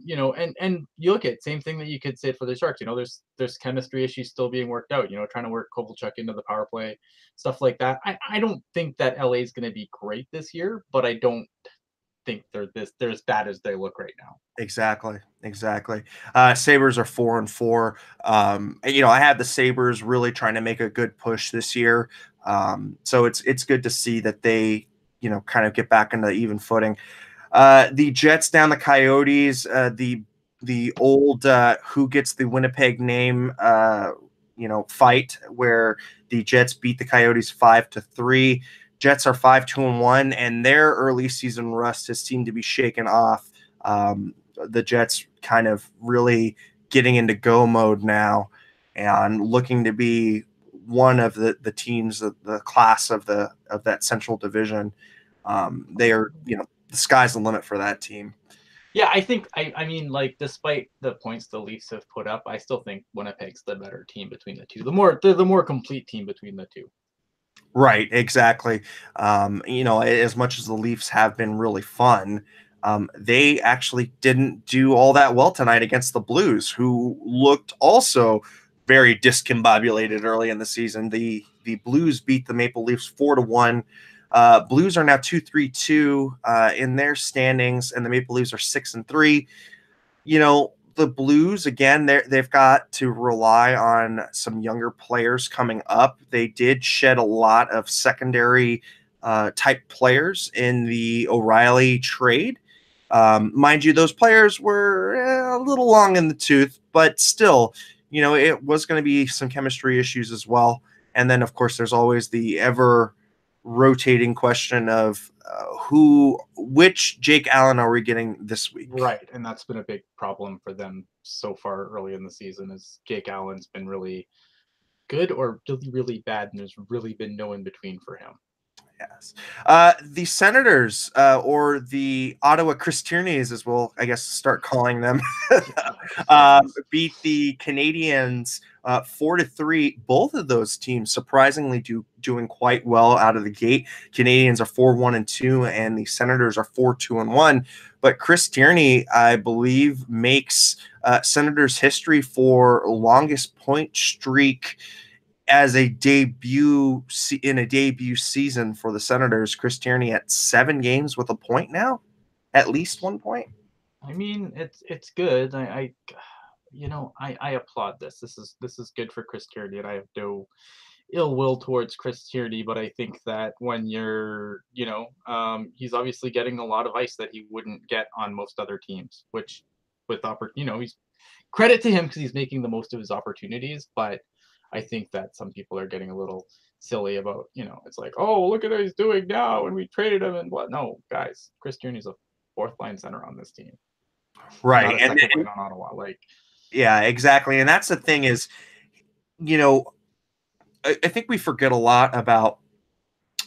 Speaker 3: And you look at same thing that you could say for the Sharks. There's chemistry issues still being worked out. Trying to work Kovalchuk into the power play, stuff like that. I don't think that LA is going to be great this year, but I don't think they're as bad as they look right now.
Speaker 1: Exactly. Sabres are 4-4. I have the Sabres really trying to make a good push this year. So it's good to see that they, kind of get back into even footing. The Jets down the Coyotes, the old who gets the Winnipeg name fight where the Jets beat the Coyotes 5-3. Jets are 5-1, and their early season rust has seemed to be shaken off. The Jets kind of really getting into go mode now and looking to be one of the teams, the class of that Central Division. They are, the sky's the limit for that team.
Speaker 3: Yeah, I think I mean, like, despite the points the Leafs have put up, I still think Winnipeg's the better team between the two. The more complete team between the two.
Speaker 1: Right, exactly. As much as the Leafs have been really fun, they actually didn't do all that well tonight against the Blues, who looked also very discombobulated early in the season. The Blues beat the Maple Leafs 4-1. Blues are now 2-3-2 in their standings, and the Maple Leafs are 6-3. The Blues, again, they've got to rely on some younger players coming up. They did shed a lot of secondary type players in the O'Reilly trade. Mind you, those players were a little long in the tooth, but still, it was going to be some chemistry issues as well. And then, of course, there's always the ever rotating question of which Jake Allen are we getting this week?
Speaker 3: Right, and that's been a big problem for them so far early in the season. Is Jake Allen's been really good or really, really bad, and there's really been no in between for him.
Speaker 1: Yes. The Senators, or the Ottawa Chris Tierneys, as we'll, I guess, start calling them, beat the Canadians 4-3. Both of those teams surprisingly doing quite well out of the gate. Canadians are 4-1-2, and the Senators are 4-2-1. But Chris Tierney, I believe, makes Senators history for longest point streak as a debut season for the Senators. Chris Tierney at 7 games with a point now, at least 1 point.
Speaker 3: I mean, it's good. I applaud this. This is good for Chris Tierney, and I have no ill will towards Chris Tierney, but I think that when you're, he's obviously getting a lot of ice that he wouldn't get on most other teams, which he's credit to him because he's making the most of his opportunities, but I think that some people are getting a little silly about, it's like, oh, look at what he's doing now, and we traded him, and what? No, guys, Chris Tierney's a fourth line center on this team,
Speaker 1: right?
Speaker 3: Not a second line on Ottawa.
Speaker 1: Yeah, exactly. And that's the thing is, I think we forget a lot about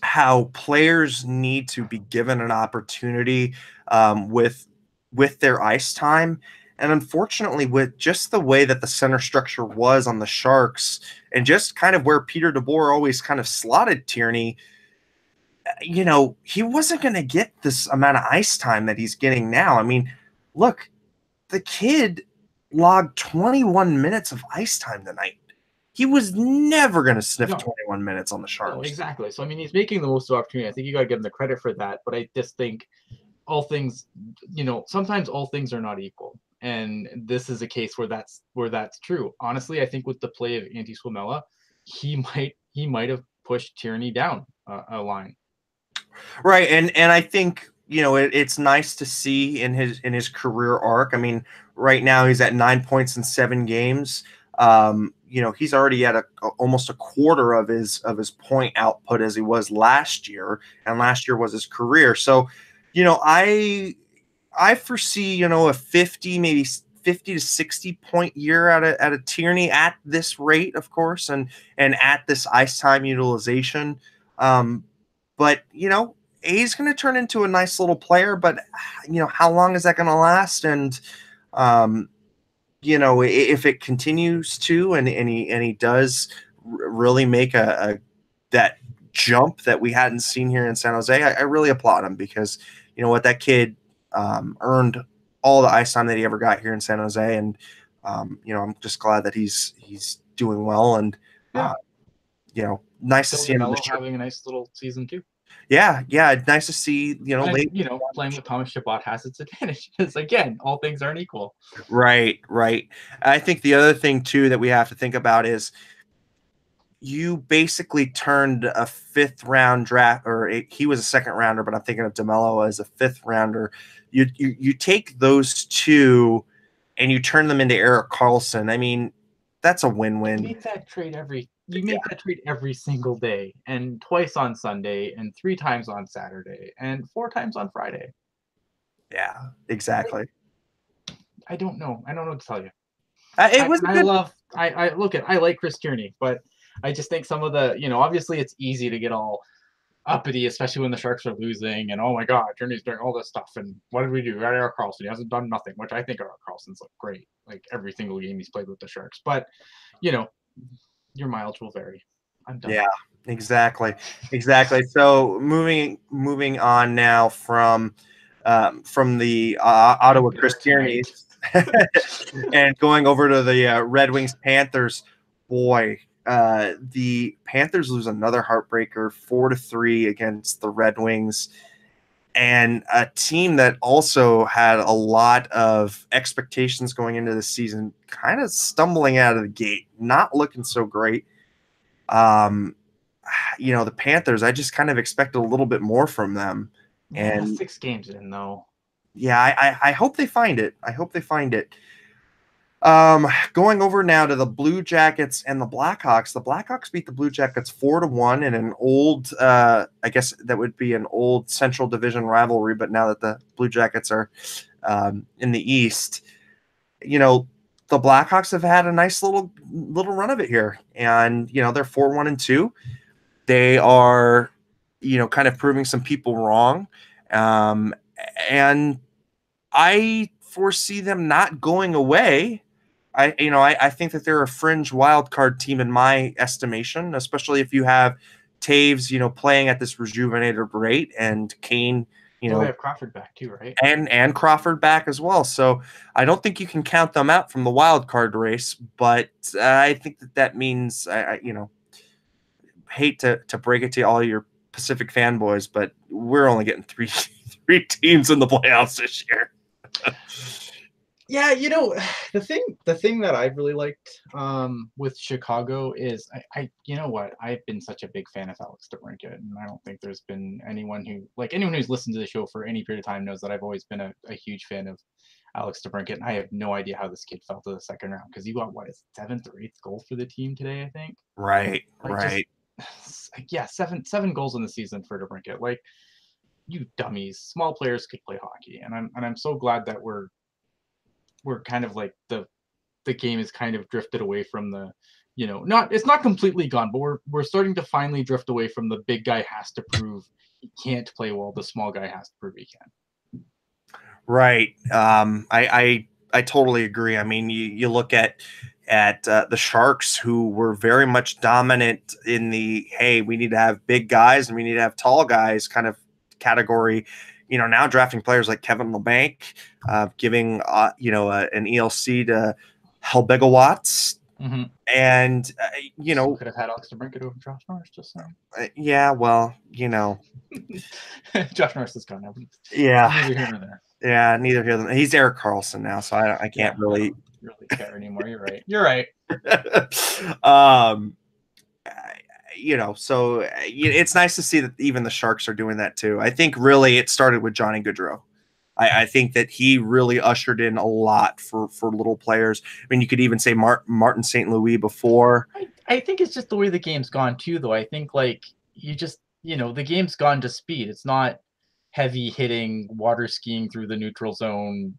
Speaker 1: how players need to be given an opportunity with their ice time. And unfortunately, with just the way that the center structure was on the Sharks and just kind of where Peter DeBoer always kind of slotted Tierney, he wasn't going to get this amount of ice time that he's getting now. I mean, look, the kid logged 21 minutes of ice time tonight. He was never going to sniff 21 minutes on the Sharks.
Speaker 3: No, exactly. So, I mean, he's making the most of the opportunity. I think you got to give him the credit for that. But I just think all things, sometimes all things are not equal. And this is a case where that's true. Honestly, I think with the play of Antti Suomela, he might have pushed Tierney down a line.
Speaker 1: Right, and I think it's nice to see in his career arc. I mean, right now he's at 9 points in 7 games. He's already at almost a quarter of his point output as he was last year, and last year was his career. So, I foresee, a 50, maybe 50 to 60 point year out of Tierney at this rate, of course, and at this ice time utilization. But he's going to turn into a nice little player, but how long is that going to last? And if it continues to, and he does really make that jump that we hadn't seen here in San Jose, I really applaud him, because that kid earned all the ice time that he ever got here in San Jose, and I'm just glad that he's doing well, and nice to see him
Speaker 3: having a nice little season too.
Speaker 1: Yeah, nice to see
Speaker 3: playing with Thomas Chabot has its advantages. Again, all things aren't equal.
Speaker 1: Right. I think the other thing too that we have to think about is you basically turned a 5th round draft, he was a 2nd rounder, but I'm thinking of DeMello as a 5th rounder. You take those two and you turn them into Erik Karlsson. I mean, that's a
Speaker 3: You
Speaker 1: win-win.
Speaker 3: make that trade every single day, and twice on Sunday, and 3 times on Saturday, and 4 times on Friday.
Speaker 1: Yeah, exactly.
Speaker 3: I don't know. I don't know what to tell you.
Speaker 1: It was good.
Speaker 3: I like Chris Tierney, but I just think some of the, obviously it's easy to get all uppity, especially when the Sharks are losing, and oh my God, Tierney's doing all this stuff, and what did we do? We got Erik Karlsson. He hasn't done nothing, which I think Erik Karlsson's looked great, like every single game he's played with the Sharks. But, your mileage will vary. I'm done.
Speaker 1: Yeah, exactly. So moving on now from the Ottawa Chris Tierney's and going over to the Red Wings Panthers. Boy, the Panthers lose another heartbreaker, 4-3 against the Red Wings, and a team that also had a lot of expectations going into the season, kind of stumbling out of the gate, not looking so great. The Panthers, I just kind of expected a little bit more from them. And
Speaker 3: 6 games in, though.
Speaker 1: Yeah, I hope they find it. Going over now to the Blue Jackets and the Blackhawks. The Blackhawks beat the Blue Jackets 4-1 in an old, I guess that would be an old Central Division rivalry, but now that the Blue Jackets are in the East, the Blackhawks have had a nice little run of it here, and they're 4-1-2. They are, kind of proving some people wrong, and I foresee them not going away. I think that they're a fringe wild card team in my estimation, especially if you have Taves, playing at this rejuvenated rate, and Kane,
Speaker 3: they have Crawford back too, right?
Speaker 1: And Crawford back as well. So I don't think you can count them out from the wild card race, but I think that means I hate to break it to all your Pacific fanboys, but we're only getting three teams in the playoffs this year.
Speaker 3: Yeah, the thing that I really liked with Chicago is I've been such a big fan of Alex DeBrincat, and I don't think there's been anyone who's listened to the show for any period of time knows that I've always been a huge fan of Alex DeBrincat, and I have no idea how this kid fell to the second round, because he got his 7th or 8th goal for the team today, I think.
Speaker 1: Right.
Speaker 3: 7 goals in the season for DeBrincat. Like, you dummies, small players could play hockey, and I'm so glad that we're kind of like the game is kind of drifted away from the, it's not completely gone, but we're starting to finally drift away from the big guy has to prove he can't play well, the small guy has to prove he can.
Speaker 1: Right. I totally agree. I mean, you look at the Sharks, who were very much dominant in the, hey, we need to have big guys and we need to have tall guys kind of category. Now drafting players like Kevin Labanc, giving an ELC to Helbegawatz,
Speaker 3: mm-hmm.
Speaker 1: And
Speaker 3: could have had Alex DeBrincat over Josh Norris, just saying.
Speaker 1: Yeah, well,
Speaker 3: Josh Norris is gone now.
Speaker 1: Yeah,
Speaker 3: neither here nor there.
Speaker 1: Yeah, neither here nor there. He's Erik Karlsson now, so I can't really
Speaker 3: care anymore. You're right.
Speaker 1: So it's nice to see that even the Sharks are doing that too. I think really it started with Johnny Gaudreau. I think that he really ushered in a lot for little players. I mean, you could even say Martin St. Louis before.
Speaker 3: I think it's just the way the game's gone too, though. I think the game's gone to speed. It's not heavy hitting, water skiing through the neutral zone,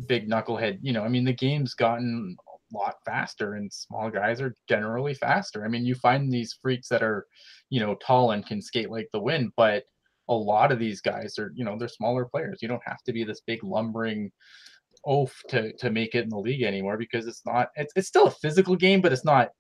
Speaker 3: big knucklehead. The game's gotten a lot faster, and small guys are generally faster. I mean, you find these freaks that are, tall and can skate like the wind, but a lot of these guys are, they're smaller players. You don't have to be this big lumbering oaf to make it in the league anymore, because it's still a physical game, but it's not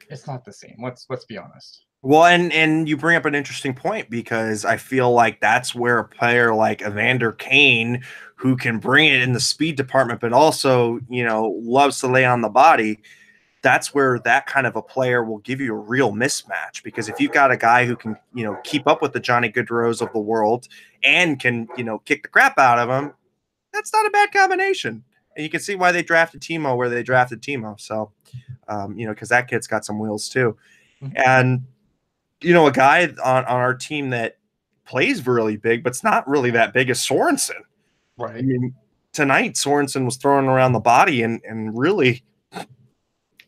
Speaker 3: the same. Let's be honest.
Speaker 1: Well, and you bring up an interesting point, because I feel like that's where a player like Evander Kane, who can bring it in the speed department, but also, loves to lay on the body, that's where that kind of a player will give you a real mismatch. Because if you've got a guy who can, keep up with the Johnny Gaudreaus of the world and can, kick the crap out of them, that's not a bad combination. And you can see why they drafted Timo where they drafted Timo. So, because that kid's got some wheels too. Mm-hmm. And, a guy on our team that plays really big, but's not really that big, is Sorensen.
Speaker 3: Right.
Speaker 1: I mean, tonight Sorensen was throwing around the body and really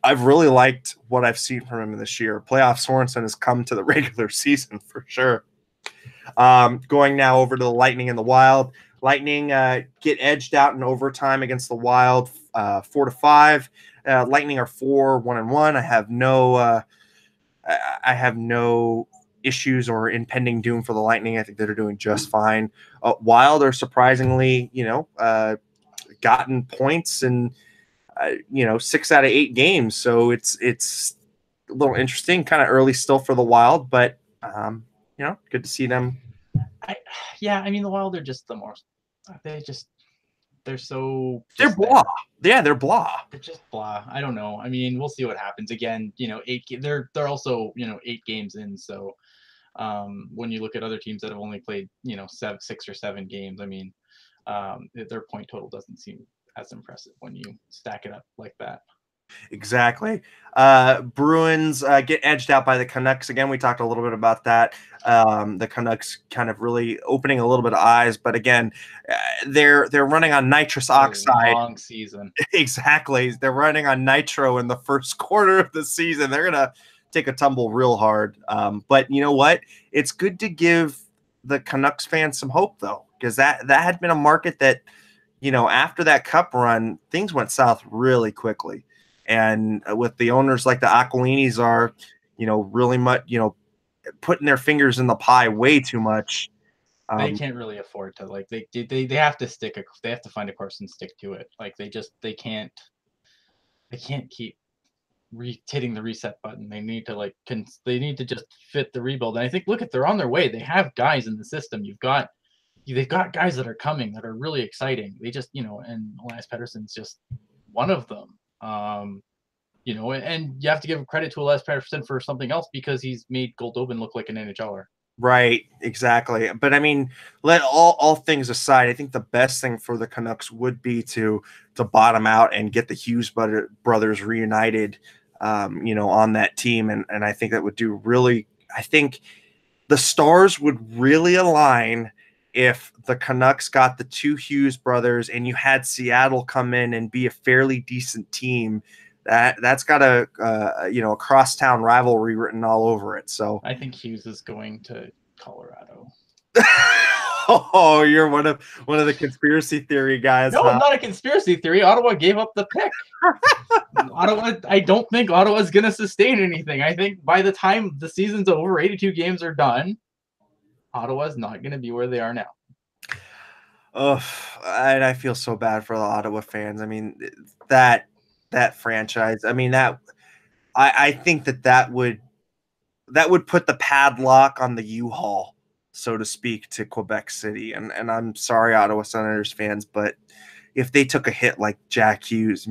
Speaker 1: I've really liked what I've seen from him this year. Playoff Sorensen has come to the regular season for sure. Going now over to the Lightning and the Wild. Lightning get edged out in overtime against the Wild, 4-5. Lightning are 4-1-1. I have no issues or impending doom for the Lightning. I think they're doing just fine. Wild are surprisingly, gotten points in 6 out of 8 games. So it's a little interesting, kind of early still for the Wild, but good to see them.
Speaker 3: I mean, the Wild are just the most. They're so.
Speaker 1: They're blah. Yeah, they're blah.
Speaker 3: They're just blah. I don't know. I mean, we'll see what happens. Again, 8. They're also 8 games in. So when you look at other teams that have only played 6 or 7 games, I mean, their point total doesn't seem as impressive when you stack it up like that.
Speaker 1: Exactly. Bruins get edged out by the Canucks. Again, we talked a little bit about that. The Canucks kind of really opening a little bit of eyes, but again, they're running on nitrous oxide.
Speaker 3: Long season.
Speaker 1: Exactly. They're running on nitro in the first quarter of the season. They're gonna take a tumble real hard. But you know what? It's good to give the Canucks fans some hope, though, because that had been a market that, after that cup run, things went south really quickly. And with the owners like the Aquilinis are, really much, putting their fingers in the pie way too much.
Speaker 3: They can't really afford to, like, they have to they have to find a course and stick to it. Like they can't keep hitting the reset button. They need to they need to just fit the rebuild. And I think, they're on their way. They have guys in the system. They've got guys that are coming that are really exciting. They just, and Elias Pettersson's just one of them. And you have to give credit to Elias Pettersson for something else, because he's made Goldobin look like an NHLer.
Speaker 1: Right, exactly. But I mean, let all things aside, I think the best thing for the Canucks would be to bottom out and get the Hughes brothers reunited, on that team, and I think that would do really. I think the stars would really align if the Canucks got the 2 Hughes brothers and you had Seattle come in and be a fairly decent team. That's got a crosstown rivalry written all over it. So
Speaker 3: I think Hughes is going to Colorado.
Speaker 1: Oh, you're one of the conspiracy theory guys.
Speaker 3: No, huh? Not a conspiracy theory. Ottawa gave up the pick. I don't think Ottawa's going to sustain anything. I think by the time the season's over, 82 games are done, Ottawa's not going to be where they are now.
Speaker 1: Oh, and I feel so bad for the Ottawa fans. I mean, that franchise. I mean, I think that would put the padlock on the U-Haul, so to speak, to Quebec City. And I'm sorry, Ottawa Senators fans, but if they took a hit like Jack Hughes,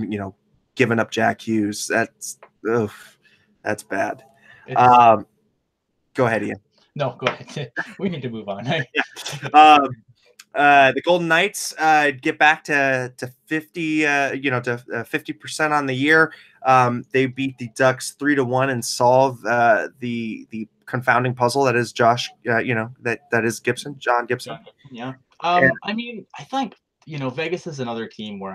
Speaker 1: giving up Jack Hughes, that's bad. Go ahead, Ian.
Speaker 3: No, go ahead. We need to move on.
Speaker 1: The Golden Knights get back to 50, to 50% on the year. They beat the Ducks 3-1 and solve the confounding puzzle that is Josh. That is Gibson, John Gibson.
Speaker 3: Yeah. I mean, I think Vegas is another team where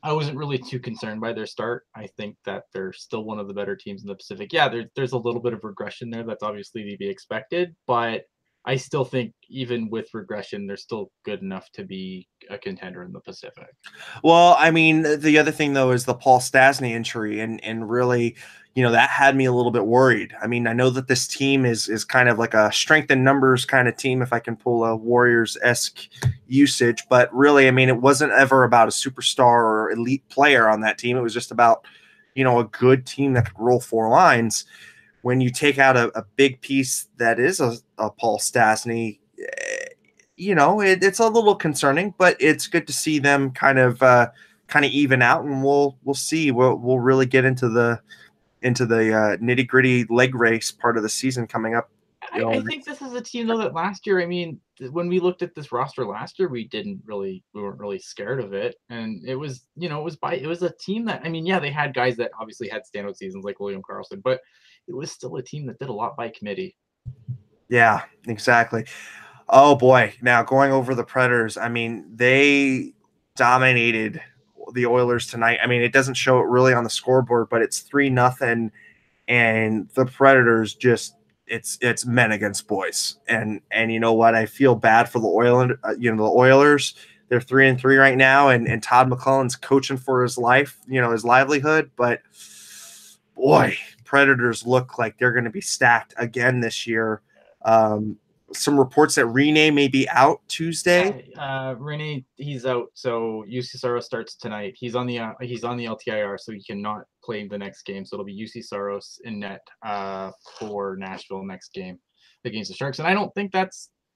Speaker 3: I wasn't really too concerned by their start. I think that they're still one of the better teams in the Pacific. Yeah, there's a little bit of regression there. That's obviously to be expected, but I still think even with regression, they're still good enough to be a contender in the Pacific.
Speaker 1: Well, I mean, the other thing, though, is the Paul Stastny injury, and really, that had me a little bit worried. I mean, I know that this team is kind of like a strength in numbers kind of team, if I can pull a Warriors-esque usage, but really, I mean, it wasn't ever about a superstar or elite player on that team. It was just about, a good team that could roll 4 lines. When you take out a big piece that is a Paul Stastny, it's a little concerning, but it's good to see them kind of even out, and we'll see. We'll really get into the nitty gritty leg race part of the season coming up.
Speaker 3: I think this is a team, though, that last year, I mean, when we looked at this roster last year, we weren't really scared of it. And it was, it was a team that, I mean, yeah, they had guys that obviously had standout seasons like William Karlsson, but it was still a team that did a lot by committee.
Speaker 1: Yeah, exactly. Oh boy. Now going over the Predators, I mean, they dominated the Oilers tonight. I mean, it doesn't show it really on the scoreboard, but it's 3-0, and the Predators just it's men against boys. And you know what? I feel bad for the the Oilers. They're 3-3 right now, and Todd McClellan's coaching for his life, his livelihood. But boy, Predators look like they're going to be stacked again this year. Some reports that Rene may be out Tuesday.
Speaker 3: Rene, he's out. So UC Saros starts tonight. He's on the LTIR, so he cannot play the next game. So it'll be UC Saros in net for Nashville next game against the Sharks. And I don't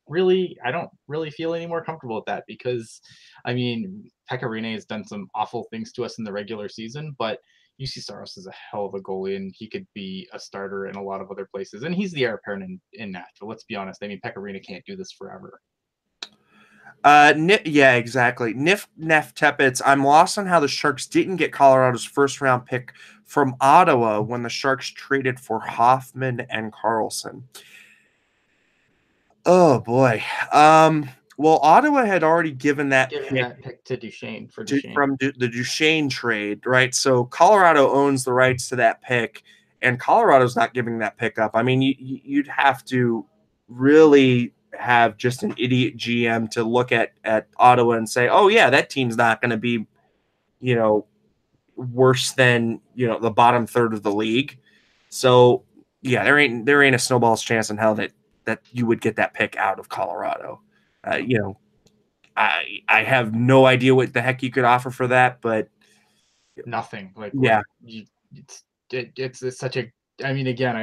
Speaker 3: really feel any more comfortable with that, because I mean, Pekka Rinne has done some awful things to us in the regular season, but UC Saros is a hell of a goalie, and he could be a starter in a lot of other places. And he's the heir apparent in Nashville. Let's be honest. I mean, Pekka Rinne can't do this forever.
Speaker 1: Yeah, exactly. Nef Tepitz, I'm lost on how the Sharks didn't get Colorado's first-round pick from Ottawa when the Sharks traded for Hoffman and Carlson. Oh, boy. Well, Ottawa had already given that
Speaker 3: pick to Duchesne for Duchesne.
Speaker 1: From the Duchesne trade, right? So Colorado owns the rights to that pick, and Colorado's not giving that pick up. I mean, you'd have to really have just an idiot GM to look at Ottawa and say, oh, yeah, that team's not going to be, worse than, the bottom third of the league. So, yeah, there ain't a snowball's chance in hell that you would get that pick out of Colorado. I have no idea what the heck you could offer for that, but
Speaker 3: nothing. Like,
Speaker 1: yeah,
Speaker 3: it's such a. I mean, again,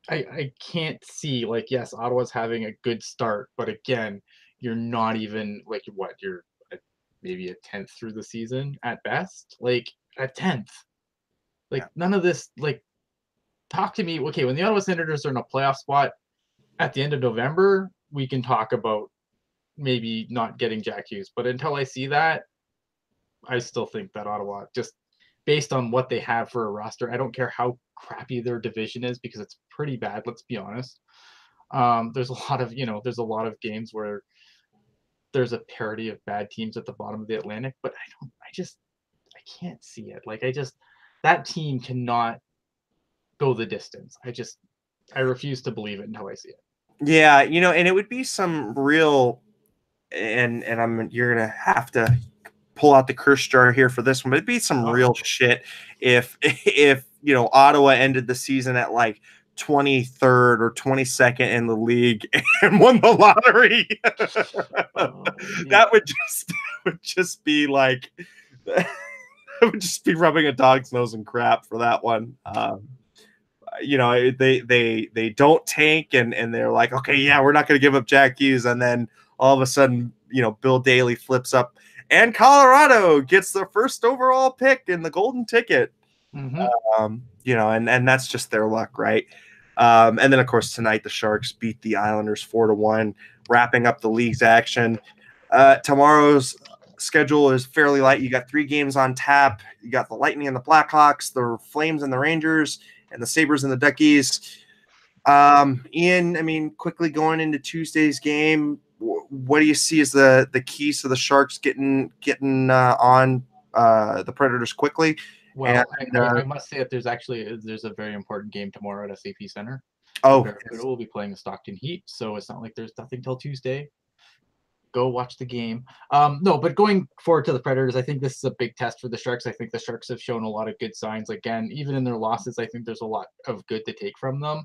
Speaker 3: I can't see, like, yes, Ottawa's having a good start, but again, you're not even like you're maybe a 10th through the season at best, like a 10th. Like, none of this. Like, talk to me. Okay, when the Ottawa Senators are in a playoff spot at the end of November, we can talk about maybe not getting Jack Hughes. But until I see that, I still think that Ottawa, just based on what they have for a roster, I don't care how crappy their division is, because it's pretty bad. Let's be honest. There's a lot of games where there's a parity of bad teams at the bottom of the Atlantic, but I can't see it. Like, that team cannot go the distance. I refuse to believe it until I see it.
Speaker 1: Yeah, and it would be some real, and you're gonna have to pull out the curse jar here for this one, but it'd be some real shit if Ottawa ended the season at like 23rd or 22nd in the league and won the lottery. That would just be like, it would just be rubbing a dog's nose in crap for that one. They don't tank, and they're like, okay, yeah, we're not going to give up Jack Hughes, and then all of a sudden, Bill Daly flips up, and Colorado gets the first overall pick in the golden ticket.
Speaker 3: Mm-hmm.
Speaker 1: And that's just their luck, right? And then of course tonight the Sharks beat the Islanders 4-1, wrapping up the league's action. Tomorrow's schedule is fairly light. You got 3 games on tap. You got the Lightning and the Blackhawks, the Flames and the Rangers, and the Sabres and the Duckies. Ian, I mean, quickly going into Tuesday's game, what do you see as the keys to the Sharks getting on the Predators quickly?
Speaker 3: Well, I must say that there's a very important game tomorrow at SAP Center.
Speaker 1: Oh,
Speaker 3: Barracuda will be playing the Stockton Heat, so it's not like there's nothing till Tuesday. Go watch the game. No, but going forward to the Predators, I think this is a big test for the Sharks. I think the Sharks have shown a lot of good signs. Again, even in their losses, I think there's a lot of good to take from them.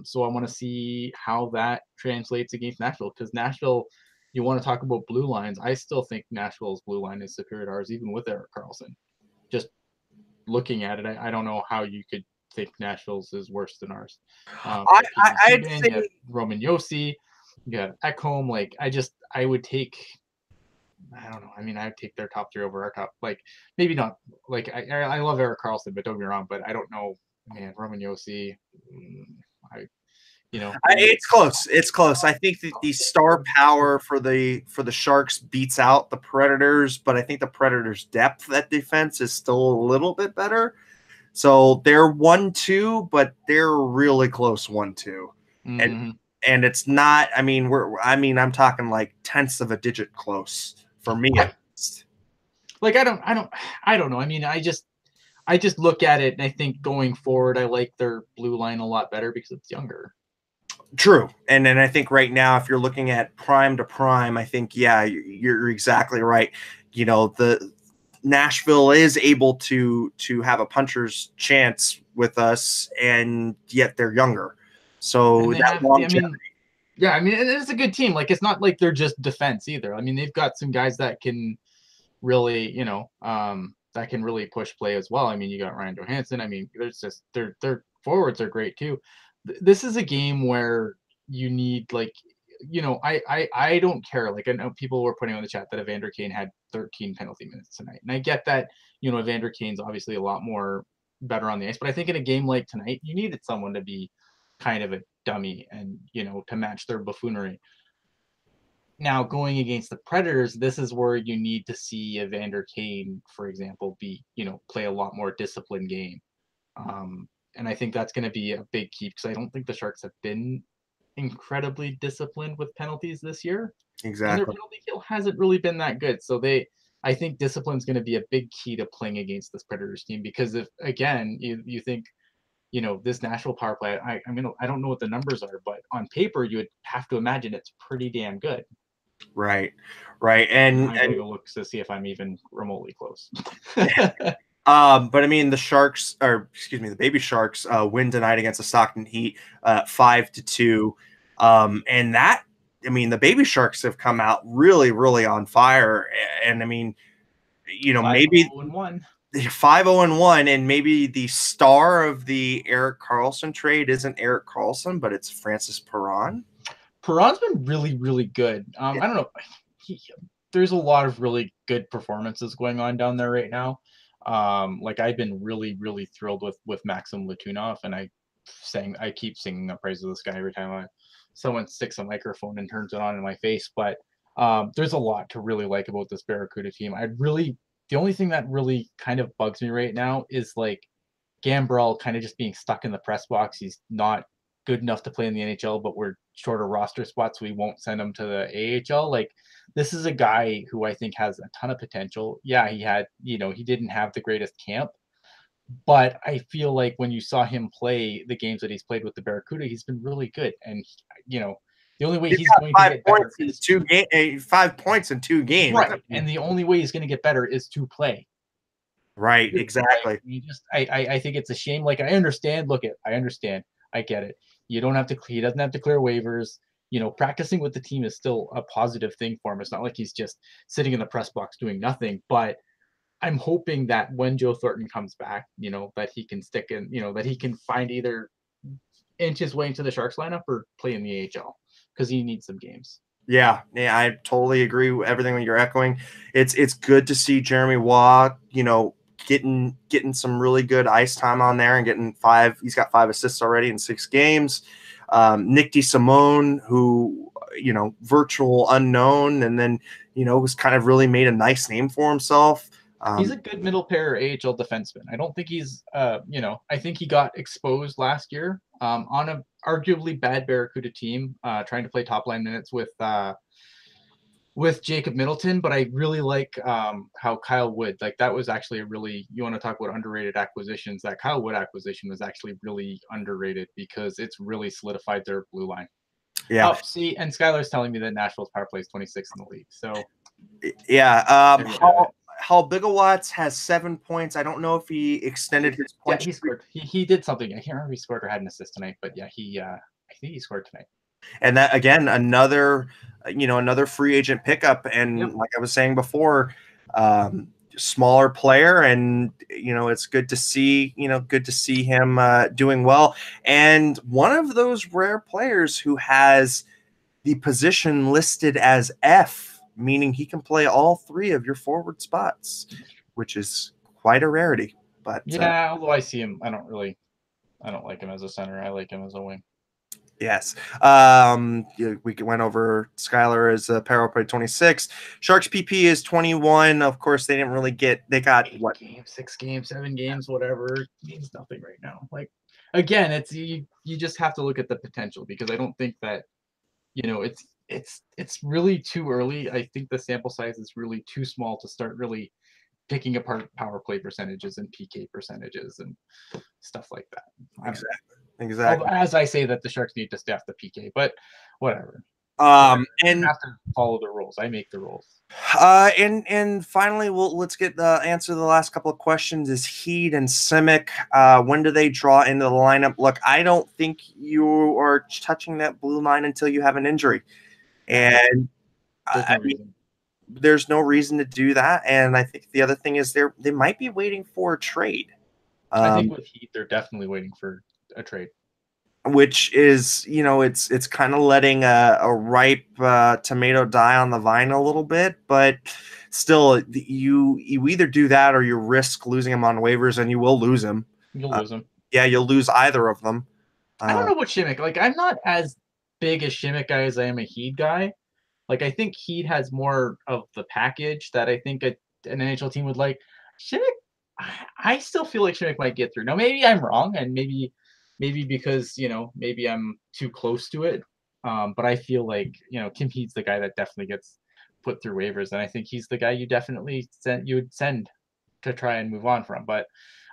Speaker 3: So I want to see how that translates against Nashville, because Nashville, you want to talk about blue lines. I still think Nashville's blue line is superior to ours, even with Erik Karlsson. Just looking at it, I don't know how you could think Nashville's is worse than ours.
Speaker 1: I'd say
Speaker 3: Roman Josi, you got Ekholm. Like, I would take, I don't know. I mean, I would take their top 3 over our top. Like, maybe not. Like, I love Erik Karlsson, but don't get me wrong. But I don't know, man. Roman Josi,
Speaker 1: it's close. It's close. I think that the star power for the Sharks beats out the Predators, but I think the Predators' depth at defense is still a little bit better. So they're 1-2, but they're really close 1-2, and it's not. I mean, I'm talking like tenths of a digit close for me.
Speaker 3: Like I don't know. I mean, I just look at it and I think going forward, I like their blue line a lot better because it's younger.
Speaker 1: True. And then I think right now, if you're looking at prime to prime, I think, yeah, you're exactly right. You know, the Nashville is able to have a puncher's chance with us, and yet they're younger. So
Speaker 3: And they
Speaker 1: that
Speaker 3: have, I
Speaker 1: longevity.
Speaker 3: mean, yeah, I mean, it's a good team. Like, it's not like they're just defense either. I mean, they've got some guys that can really, that can really push play as well. I mean, you got Ryan Johansson. I mean, there's just their forwards are great too. This is a game where you need like, I don't care. Like I know people were putting on the chat that Evander Kane had 13 penalty minutes tonight, and I get that. Evander Kane's obviously a lot more better on the ice, but I think in a game like tonight, you needed someone to be kind of a dummy and to match their buffoonery. Now, going against the Predators, this is where you need to see Evander Kane, for example, play a lot more disciplined game. And I think that's going to be a big key because I don't think the Sharks have been incredibly disciplined with penalties this year. And their
Speaker 1: Exactly.
Speaker 3: penalty kill hasn't really been that good. So I think discipline is going to be a big key to playing against this Predators team because if, again, you think, this Nashville power play, I don't know what the numbers are, but on paper, you would have to imagine it's pretty damn good.
Speaker 1: Right. Right.
Speaker 3: I'm gonna go look to see if I'm even remotely close.
Speaker 1: But I mean, the Baby Sharks win tonight against the Stockton Heat, 5-2. And that, I mean, the Baby Sharks have come out really, really on fire. And I mean, maybe
Speaker 3: 5-0-1.
Speaker 1: 5-0-1, and maybe the star of the Erik Karlsson trade isn't Erik Karlsson, but it's Francis Perron.
Speaker 3: Perron's been really, really good. I don't know. There's a lot of really good performances going on down there right now. Like I've been really, really thrilled with Maxim Latunov, and I keep singing the praise of this guy every time someone sticks a microphone and turns it on in my face. But there's a lot to really like about this Barracuda team. The only thing that really kind of bugs me right now is like Gambrell kind of just being stuck in the press box. He's not good enough to play in the NHL, but we're short of roster spots, so we won't send him to the AHL. Like, this is a guy who I think has a ton of potential. Yeah, he didn't have the greatest camp, but I feel like when you saw him play the games that he's played with the Barracuda, he's been really good. And, the only way he's going to get better is
Speaker 1: 5 points in 2 games.
Speaker 3: right. And the only way he's going to get better is to play.
Speaker 1: Right, exactly.
Speaker 3: I think it's a shame. Like I understand. I understand. I get it. He doesn't have to clear waivers. Practicing with the team is still a positive thing for him. It's not like he's just sitting in the press box doing nothing. But I'm hoping that when Joe Thornton comes back, that he can stick in, that he can find either inch his way into the Sharks lineup or play in the AHL because he needs some games.
Speaker 1: Yeah, I totally agree with everything that you're echoing. It's good to see Jeremy Waugh, getting some really good ice time on there and getting 5. He's got 5 assists already in 6 games. Nick DeSimone, who virtual unknown, and then was kind of really made a nice name for himself.
Speaker 3: He's a good middle pair AHL defenseman. I don't think he's, I think he got exposed last year on a arguably bad Barracuda team, trying to play top line minutes with Jacob Middleton. But I really like how Kyle Wood, like that was actually you want to talk about underrated acquisitions. That Kyle Wood acquisition was actually really underrated because it's really solidified their blue line.
Speaker 1: Yeah.
Speaker 3: Oh, see, and Skylar's telling me that Nashville's power play is 26 in the league. So
Speaker 1: yeah. Hal Bigowatz has 7 points. I don't know if he extended his point.
Speaker 3: Yeah, he scored. He did something. I can't remember if he scored or had an assist tonight, but yeah, I think he scored tonight.
Speaker 1: And that again, another free agent pickup. And like I was saying before, smaller player, and it's good to see him doing well. And one of those rare players who has the position listed as F, meaning he can play all 3 of your forward spots, which is quite a rarity. But
Speaker 3: yeah, although I see him, I don't like him as a center. I like him as a wing.
Speaker 1: Yes. We went over Skylar as a power play 26. Sharks PP is 21. Of course, they got
Speaker 3: 6 games, 7 games, whatever. It means nothing right now. Like, again, it's you just have to look at the potential because I don't think that it's really too early. I think the sample size is really too small to start really picking apart power play percentages and PK percentages and stuff like that.
Speaker 1: Exactly.
Speaker 3: As I say that the Sharks need to staff the PK, but whatever.
Speaker 1: And
Speaker 3: have to follow the rules. I make the rules.
Speaker 1: And finally, let's get answer the last couple of questions. Is Heed and Simic, when do they draw into the lineup? Look, I don't think you are touching that blue line until you have an injury, and there's no reason to do that. And I think the other thing is they might be waiting for a trade.
Speaker 3: I think with Heat, they're definitely waiting for a trade,
Speaker 1: which is, it's kind of letting a ripe tomato die on the vine a little bit, but still, you either do that or you risk losing him on waivers, and you will lose him.
Speaker 3: You'll lose him.
Speaker 1: Yeah, you'll lose either of them.
Speaker 3: I don't know what Shimmick. Like, I'm not as big a Shimmick guy as I am a Heat guy. Like, I think Heat has more of the package that I think an NHL team would like. Shimmick, I still feel like Shimmick might get through. Now, maybe I'm wrong, and maybe because, maybe I'm too close to it. But I feel like, Kim Heat's the guy that definitely gets put through waivers, and I think he's the guy you would send to try and move on from. But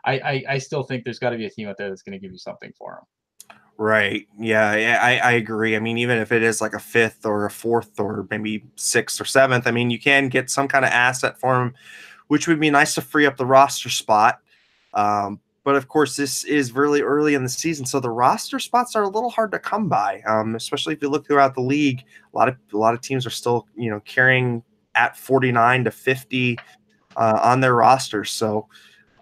Speaker 3: I still think there's got to be a team out there that's going to give you something for him.
Speaker 1: Right. Yeah, I agree. I mean, even if it is like a 5th or a 4th or maybe 6th or 7th, I mean, you can get some kind of asset for him, which would be nice to free up the roster spot. But of course, this is really early in the season, so the roster spots are a little hard to come by, especially if you look throughout the league. A lot of teams are still, carrying at 49 to 50 on their rosters. So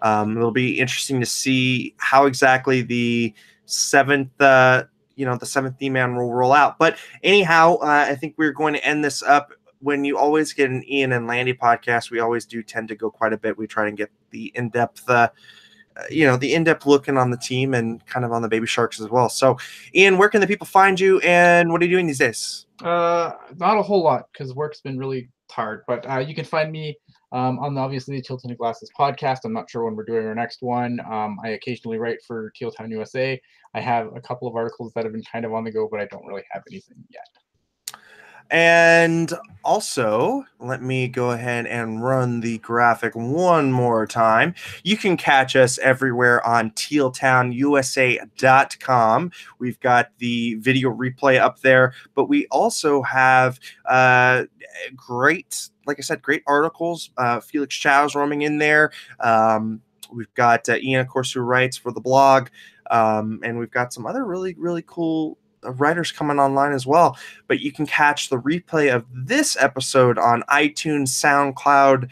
Speaker 1: it'll be interesting to see how exactly the seventh D-man will roll out. But anyhow, I think we're going to end this up. When you always get an Ian and Landy podcast, we always do tend to go quite a bit. We try and get the in-depth looking on the team and kind of on the baby Sharks as well. So, Ian, where can the people find you, and what are you doing these days?
Speaker 3: Not a whole lot, because work's been really hard, but you can find me on obviously the Tilted Glasses podcast. I'm not sure when we're doing our next one. I occasionally write for Teal Town USA. I have a couple of articles that have been kind of on the go, but I don't really have anything yet.
Speaker 1: And also, let me go ahead and run the graphic one more time. You can catch us everywhere on tealtownusa.com. We've got the video replay up there, but we also have great articles. Felix Chow's roaming in there. We've got Ian, of course, who writes for the blog. And we've got some other really, really cool writers coming online as well. But you can catch the replay of this episode on iTunes, SoundCloud,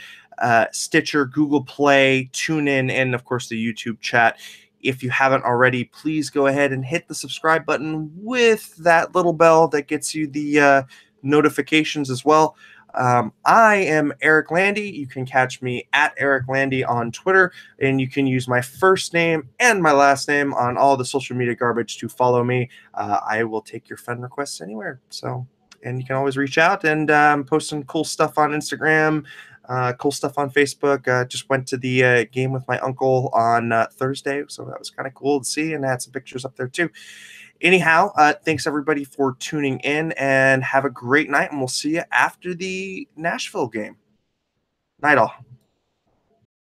Speaker 1: Stitcher, Google Play, TuneIn, and of course the YouTube chat. If you haven't already, please go ahead and hit the subscribe button with that little bell that gets you the notifications as well. I am Eric Landy. You can catch me at Eric Landy on Twitter, and you can use my first name and my last name on all the social media garbage to follow me. I will take your friend requests anywhere. So, and you can always reach out, and post some cool stuff on Instagram, cool stuff on Facebook. Just went to the game with my uncle on Thursday, so that was kind of cool to see, and I had some pictures up there too. Anyhow, thanks everybody for tuning in, and have a great night, and we'll see you after the Nashville game. Night all.